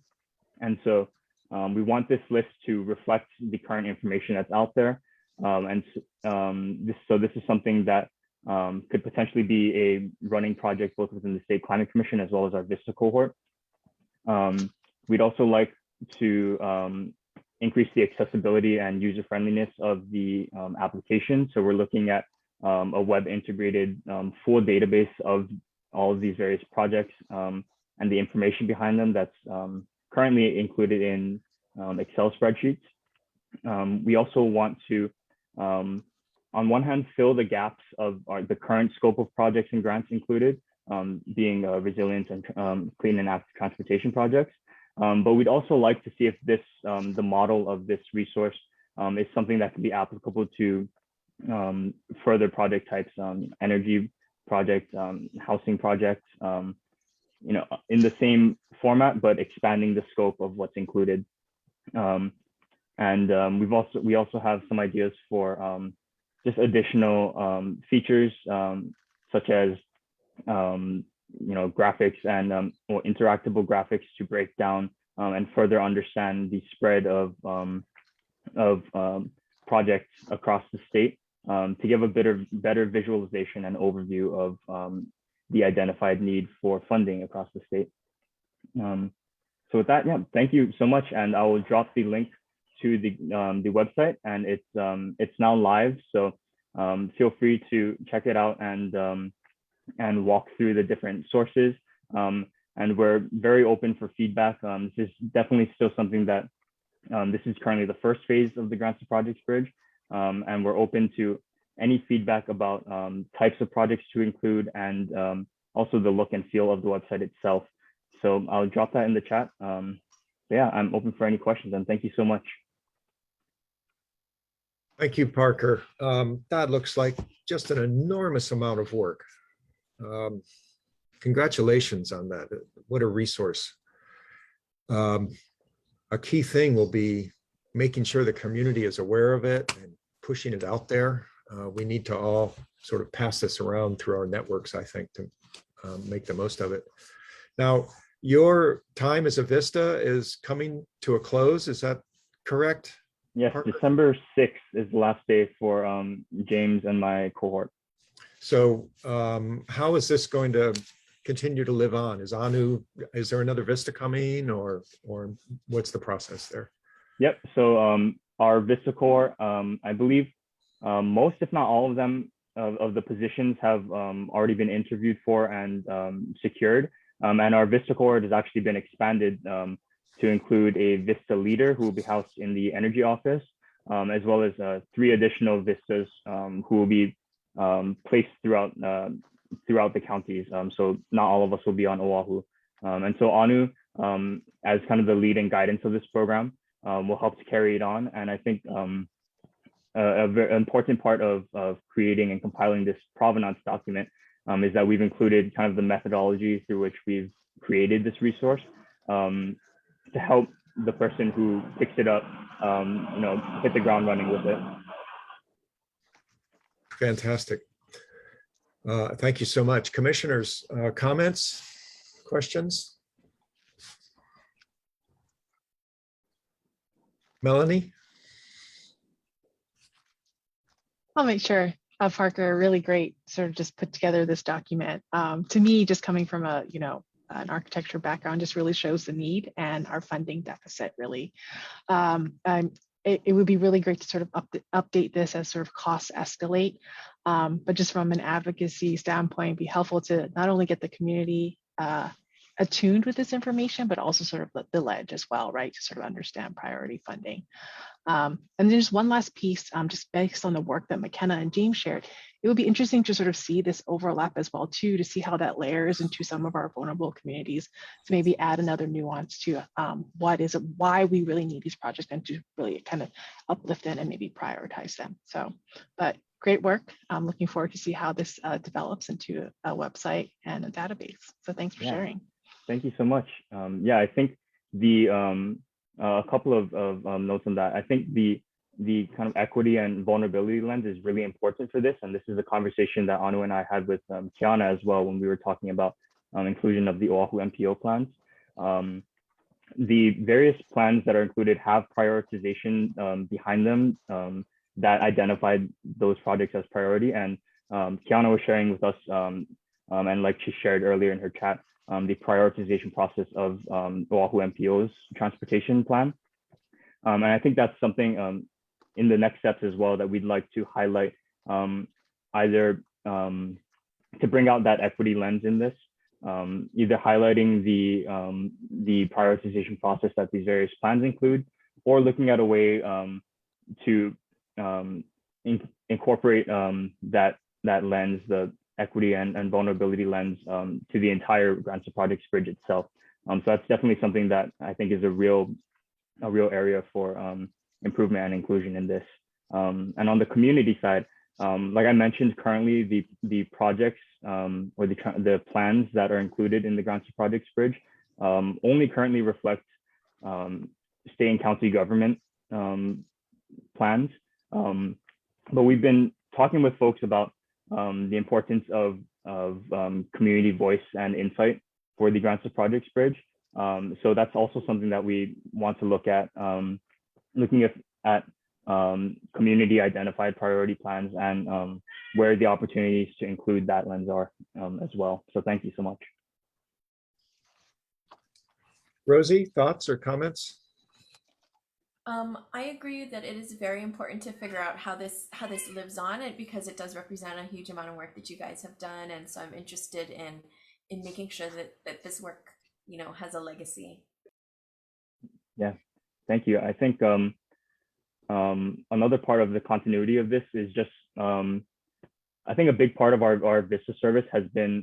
And so we want this list to reflect the current information that's out there. This is something that could potentially be a running project both within the State Climate Commission as well as our VISTA cohort. We'd also like to increase the accessibility and user friendliness of the application. So we're looking at a web integrated full database of all of these various projects and the information behind them that's currently included in Excel spreadsheets. We also want to, on one hand, fill the gaps of the current scope of projects and grants included, being resilient and clean and active transportation projects. But we'd also like to see if this, the model of this resource is something that can be applicable to further project types, energy projects, housing projects, you know, in the same format, but expanding the scope of what's included. We also have some ideas for just additional features, such as you know, graphics and or interactable graphics to break down and further understand the spread of projects across the state, to give a better visualization and overview of the identified need for funding across the state. So with that, yeah, thank you so much, and I will drop the link to the website, and it's now live. So feel free to check it out and walk through the different sources. And we're very open for feedback. This is definitely still something that this is currently the first phase of the grants to projects bridge, and we're open to any feedback about types of projects to include and also the look and feel of the website itself. So I'll drop that in the chat. Yeah, I'm open for any questions, and thank you so much. Thank you, Parker. That looks like just an enormous amount of work. Congratulations on that. What a resource. A key thing will be making sure the community is aware of it and pushing it out there. We need to all sort of pass this around through our networks, I think, to make the most of it. Now, your time as a VISTA is coming to a close. Is that correct? Yes, Parker? December 6th is the last day for James and my cohort. So how is this going to continue to live on? Is there another VISTA coming, or what's the process there? Yep, so our VISTA core, I believe most, if not all of them, of the positions have already been interviewed for and secured. And our VISTA cohort has actually been expanded to include a VISTA leader who will be housed in the energy office, as well as 3 additional VISTAs who will be placed throughout the counties. So not all of us will be on Oahu. And so Anu, as kind of the lead and guidance of this program, will help to carry it on. And I think a very important part of creating and compiling this provenance document is that we've included kind of the methodology through which we've created this resource to help the person who picks it up, you know, hit the ground running with it. Fantastic. Thank you so much. Commissioners, comments, questions? Melanie? I'll make sure. Parker, really great sort of just put together this document. To me, just coming from a, an architecture background just really shows the need and our funding deficit really. And it would be really great to sort of update this as sort of costs escalate. But just from an advocacy standpoint, be helpful to not only get the community attuned with this information, but also sort of the ledge as well, right? To sort of understand priority funding. And there's one last piece, just based on the work that McKenna and James shared. It would be interesting to sort of see this overlap as well too, to see how that layers into some of our vulnerable communities, to maybe add another nuance to why we really need these projects and to really kind of uplift them and maybe prioritize them. So, but great work. I'm looking forward to see how this develops into a website and a database. So thanks for sharing. Thank you so much. Yeah, I think a couple of notes on that. I think the kind of equity and vulnerability lens is really important for this. And this is a conversation that Anu and I had with Kiana as well when we were talking about inclusion of the Oahu MPO plans. The various plans that are included have prioritization behind them that identified those projects as priority. And Kiana was sharing with us, and like she shared earlier in her chat, the prioritization process of Oahu MPO's transportation plan. And I think that's something in the next steps as well that we'd like to highlight, either to bring out that equity lens in this, either highlighting the prioritization process that these various plans include, or looking at a way to incorporate that lens, the equity and vulnerability lens, to the entire Grants to Projects Bridge itself. So that's definitely something that I think is a real area for improvement and inclusion in this. And on the community side, like I mentioned, currently the projects or the plans that are included in the Grants to Projects Bridge only currently reflect state and county government plans. But we've been talking with folks about the importance of community voice and insight for the Grants to Projects Bridge. So that's also something that we want to look at, looking at community identified priority plans and where the opportunities to include that lens are as well. So thank you so much. Rosie, thoughts or comments? I agree that it is very important to figure out how this lives on, and because it does represent a huge amount of work that you guys have done, and so I'm interested in making sure that this work, has a legacy. Yeah, thank you. I think another part of the continuity of this is just I think a big part of our VISTA service has been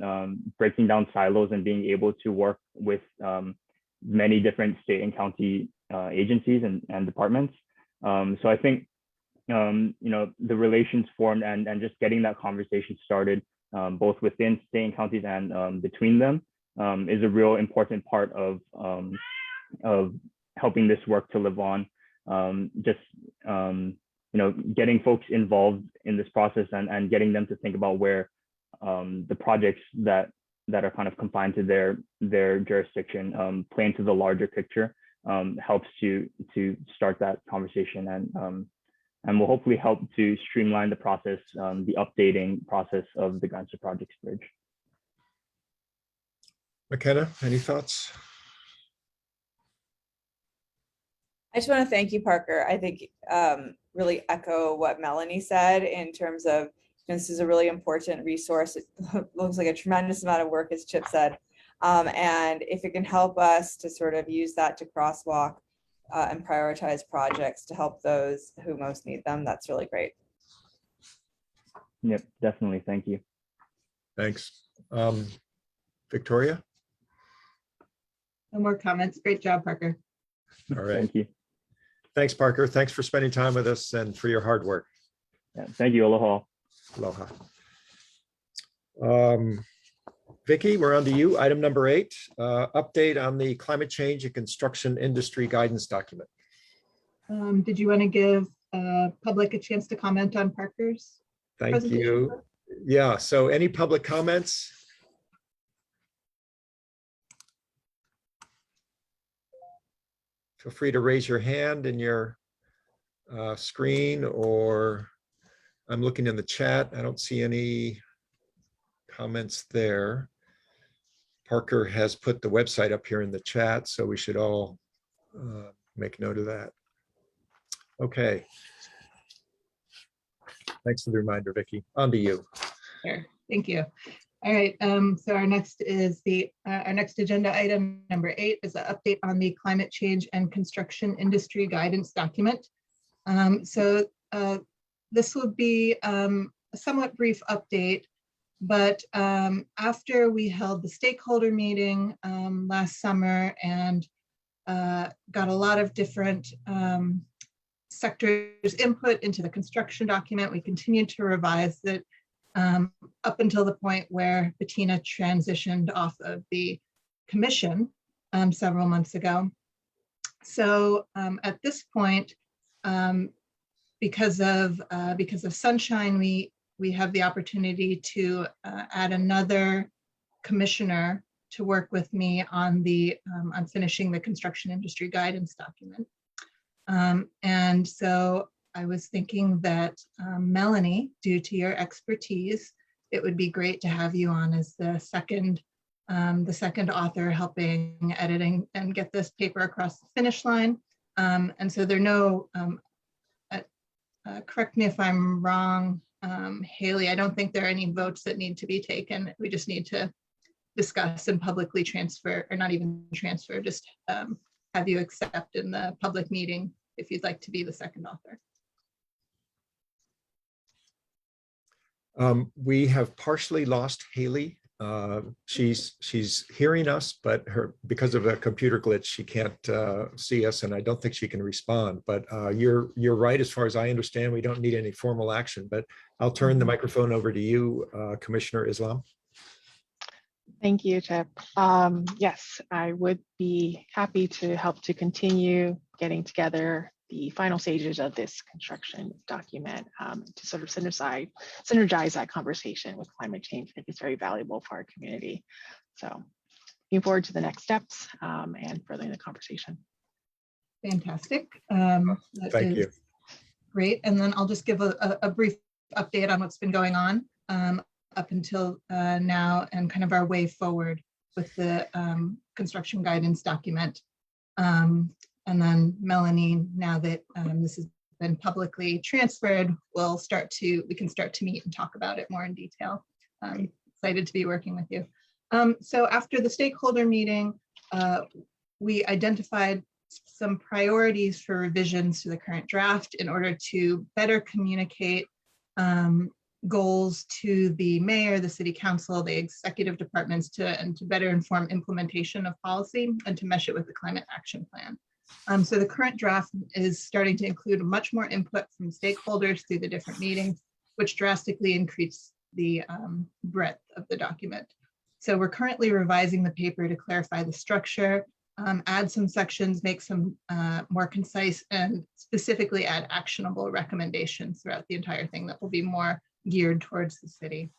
breaking down silos and being able to work with many different state and county agencies and departments. So I think the relations formed and just getting that conversation started, both within state and counties and between them, is a real important part of helping this work to live on. Getting folks involved in this process and getting them to think about where the projects that are kind of confined to their jurisdiction play into the larger picture helps to start that conversation and will hopefully help to streamline the process, the updating process of the Grants to Projects Bridge. McKenna, any thoughts? I just want to thank you, Parker. I think really echo what Melanie said in terms of this is a really important resource. It looks like a tremendous amount of work, as Chip said. And if it can help us to sort of use that to crosswalk and prioritize projects to help those who most need them, that's really great. Yep, definitely. Thank you. Thanks. Victoria? No more comments. Great job, Parker. All right. Thank you. Thanks, Parker. Thanks for spending time with us and for your hard work. Yeah, thank you. Aloha. Aloha. Vicky, we're on to you. Item number 8, update on the climate change and construction industry guidance document. Did you want to give public a chance to comment on Parker's presentation? You. Yeah, so any public comments? Feel free to raise your hand in your screen, or I'm looking in the chat. I don't see any comments there. Parker has put the website up here in the chat, so we should all make note of that. Okay. Thanks for the reminder, Vicki. On to you. Sure. Thank you. All right. So our next is our next agenda item, number 8, is an update on the climate change and construction industry guidance document. This will be a somewhat brief update, but after we held the stakeholder meeting last summer and got a lot of different sectors input into the construction document, we continued to revise it up until the point where Bettina transitioned off of the commission several months ago. So at this point, because of sunshine, we have the opportunity to add another commissioner to work with me on on finishing the construction industry guidance document. And so I was thinking that Melanie, due to your expertise, it would be great to have you on as the second author, helping editing and get this paper across the finish line. And so there are no, correct me if I'm wrong, Haley, I don't think there are any votes that need to be taken. We just need to discuss and publicly transfer, or not even transfer, just have you accept in the public meeting if you'd like to be the second author. We have partially lost Haley. She's hearing us, but because of a computer glitch, she can't see us, and I don't think she can respond. But you're right, as far as I understand, we don't need any formal action. But I'll turn the microphone over to you, Commissioner Islam. Thank you, Chip. Yes, I would be happy to help to continue getting together the final stages of this construction document to sort of synergize that conversation with climate change. I think it's very valuable for our community. So looking forward to the next steps and furthering the conversation. Fantastic. Thank you. Great. And then I'll just give a brief update on what's been going on up until now and kind of our way forward with the construction guidance document. And then Melanie, now that this has been publicly transferred, we can start to meet and talk about it more in detail. I'm excited to be working with you. So after the stakeholder meeting, we identified some priorities for revisions to the current draft in order to better communicate goals to the mayor, the city council, the executive departments, and to better inform implementation of policy and to mesh it with the climate action plan. So the current draft is starting to include much more input from stakeholders through the different meetings, which drastically increase the breadth of the document. So we're currently revising the paper to clarify the structure, add some sections, make some more concise, and specifically add actionable recommendations throughout the entire thing that will be more geared towards the city.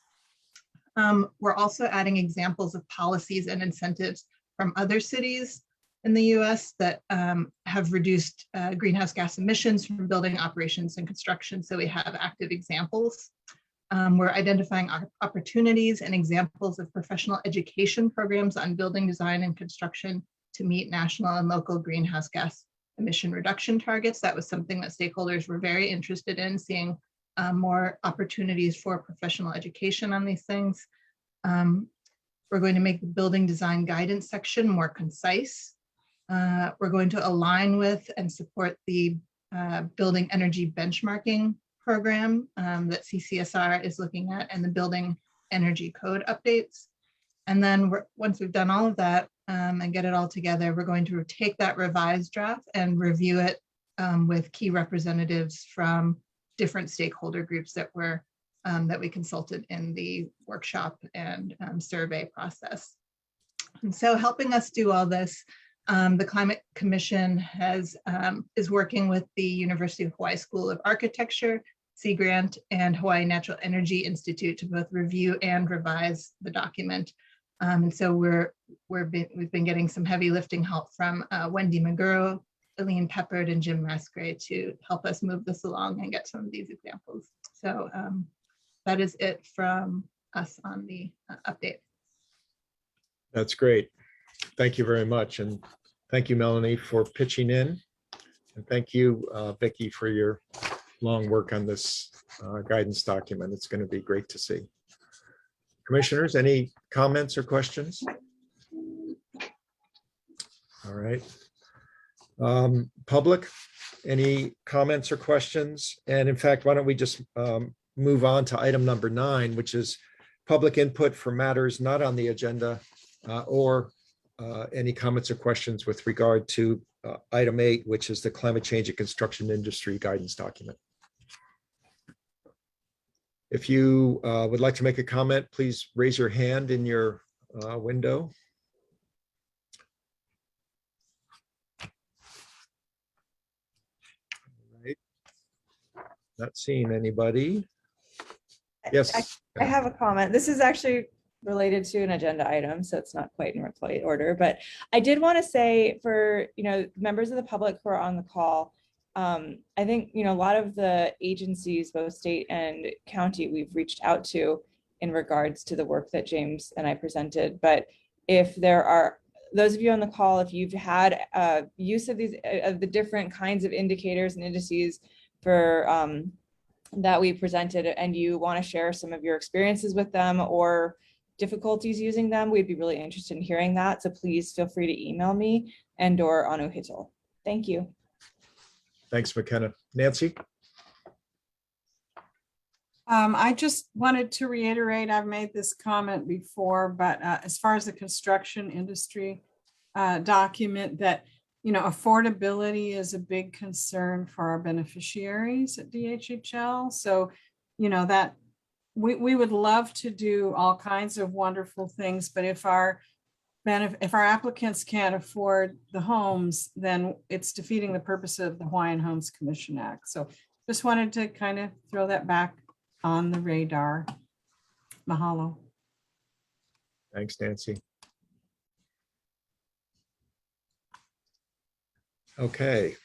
We're also adding examples of policies and incentives from other cities in the US that have reduced greenhouse gas emissions from building operations and construction. So we have active examples. We're identifying opportunities and examples of professional education programs on building design and construction to meet national and local greenhouse gas emission reduction targets. That was something that stakeholders were very interested in, seeing more opportunities for professional education on these things. We're going to make the building design guidance section more concise. We're going to align with and support the building energy benchmarking program that CCSR is looking at, and the building energy code updates. And then once we've done all of that and get it all together, we're going to take that revised draft and review it with key representatives from different stakeholder groups that we consulted in the workshop and survey process. And so helping us do all this, the Climate Commission is working with the University of Hawaii School of Architecture, Sea Grant, and Hawaii Natural Energy Institute to both review and revise the document. And so we've been getting some heavy lifting help from Wendy Maguro Eileen Peppard and Jim Musgrave to help us move this along and get some of these examples. So that is it from us on the update. That's great. Thank you very much. And thank you, Melanie, for pitching in. And thank you, Vicki, for your long work on this guidance document. It's going to be great to see. Commissioners, any comments or questions? All right. Public, any comments or questions? And in fact, why don't we just move on to item number 9, which is public input for matters not on the agenda or any comments or questions with regard to item 8, which is the climate change and construction industry guidance document. If you would like to make a comment, please raise your hand in your window. All right. Not seeing anybody. Yes. I have a comment. This is actually related to an agenda item, so it's not quite in right order, but I did want to say for, members of the public who are on the call, I think, a lot of the agencies, both state and county, we've reached out to in regards to the work that James and I presented. But if there are those of you on the call, if you've had use of these, of the different kinds of indicators and indices for that we presented, and you want to share some of your experiences with them or difficulties using them, we'd be really interested in hearing that. So please feel free to email me and/or Anu Hittel. Thank you. Thanks, McKenna. Nancy? I just wanted to reiterate, I've made this comment before, but as far as the construction industry document, that, affordability is a big concern for our beneficiaries at DHHL. So, that we would love to do all kinds of wonderful things, but if our applicants can't afford the homes, then it's defeating the purpose of the Hawaiian Homes Commission Act. So just wanted to kind of throw that back on the radar. Mahalo. Thanks, Nancy. Okay,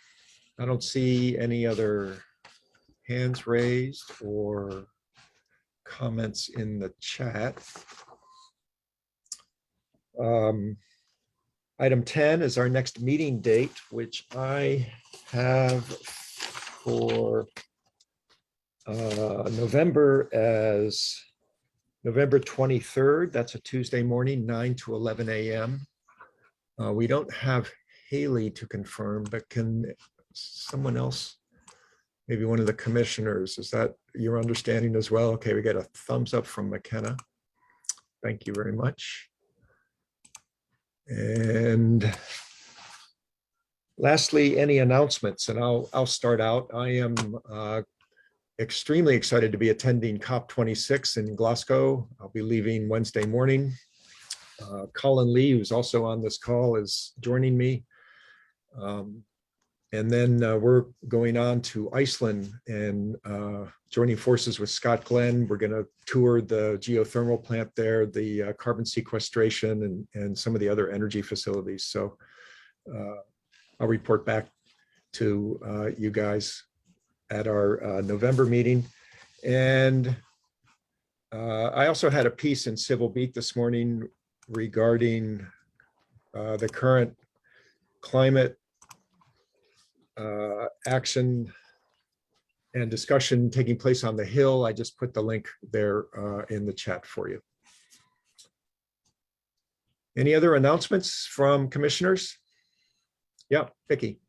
I don't see any other hands raised or comments in the chat. Item 10 is our next meeting date, which I have for November as November 23rd. That's a Tuesday morning, 9 to 11 a.m. We don't have Haley to confirm, but can someone else, maybe one of the commissioners, is that your understanding as well? Okay, we get a thumbs up from McKenna. Thank you very much. And lastly, any announcements? And I'll start out. I am extremely excited to be attending COP26 in Glasgow. I'll be leaving Wednesday morning. Colin Lee, who's also on this call, is joining me. And then we're going on to Iceland and joining forces with Scott Glenn. We're going to tour the geothermal plant there, the carbon sequestration, and some of the other energy facilities. So I'll report back to you guys at our November meeting. And I also had a piece in Civil Beat this morning regarding the current climate action and discussion taking place on the Hill. I just put the link there in the chat for you. Any other announcements from commissioners? Yeah, Vicki.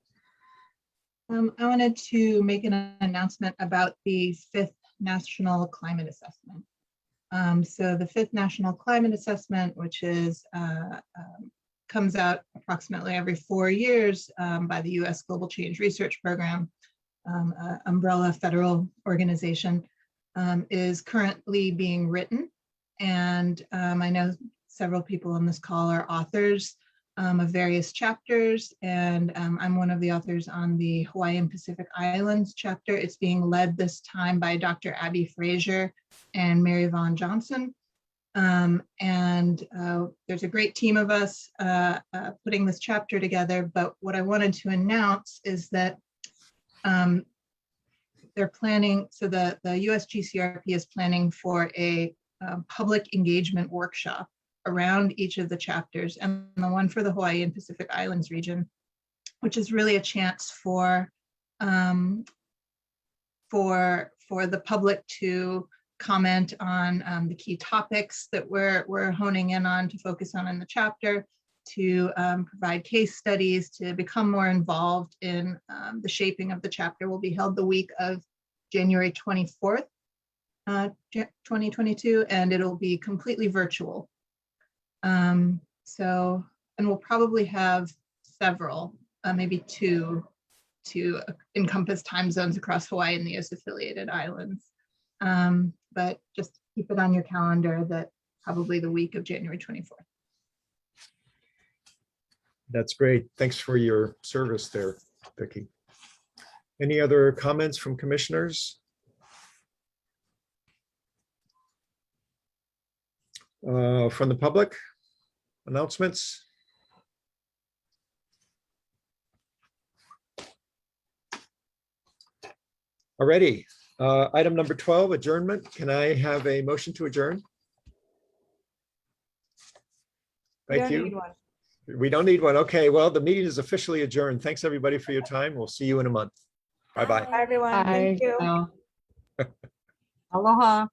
I wanted to make an announcement about the 5th National Climate Assessment. So the 5th National Climate Assessment, which is comes out approximately every 4 years by the U.S. Global Change Research Program, umbrella federal organization, is currently being written. And I know several people on this call are authors of various chapters, and I'm one of the authors on the Hawaiian Pacific Islands chapter. It's being led this time by Dr. Abby Frazier and Mary Vaughn Johnson. There's a great team of us putting this chapter together. But what I wanted to announce is that they're planning, so the USGCRP is planning for a public engagement workshop around each of the chapters, and the one for the Hawaii and Pacific Islands region, which is really a chance for the public to comment on the key topics that we're honing in on to focus on in the chapter, to provide case studies, to become more involved in the shaping of the chapter. Will be held the week of January 24th, 2022, and it'll be completely virtual. And we'll probably have several, maybe two, to encompass time zones across Hawaii and the US affiliated islands. But just keep it on your calendar that probably the week of January 24th. That's great. Thanks for your service there, Vicki. Any other comments from commissioners? From the public? Announcements? Alrighty. Item number 12, adjournment. Can I have a motion to adjourn? Thank you. We don't need one. Okay, well, the meeting is officially adjourned. Thanks, everybody, for your time. We'll see you in a month. Bye-bye. Hi, everyone. Bye. Thank you. Aloha.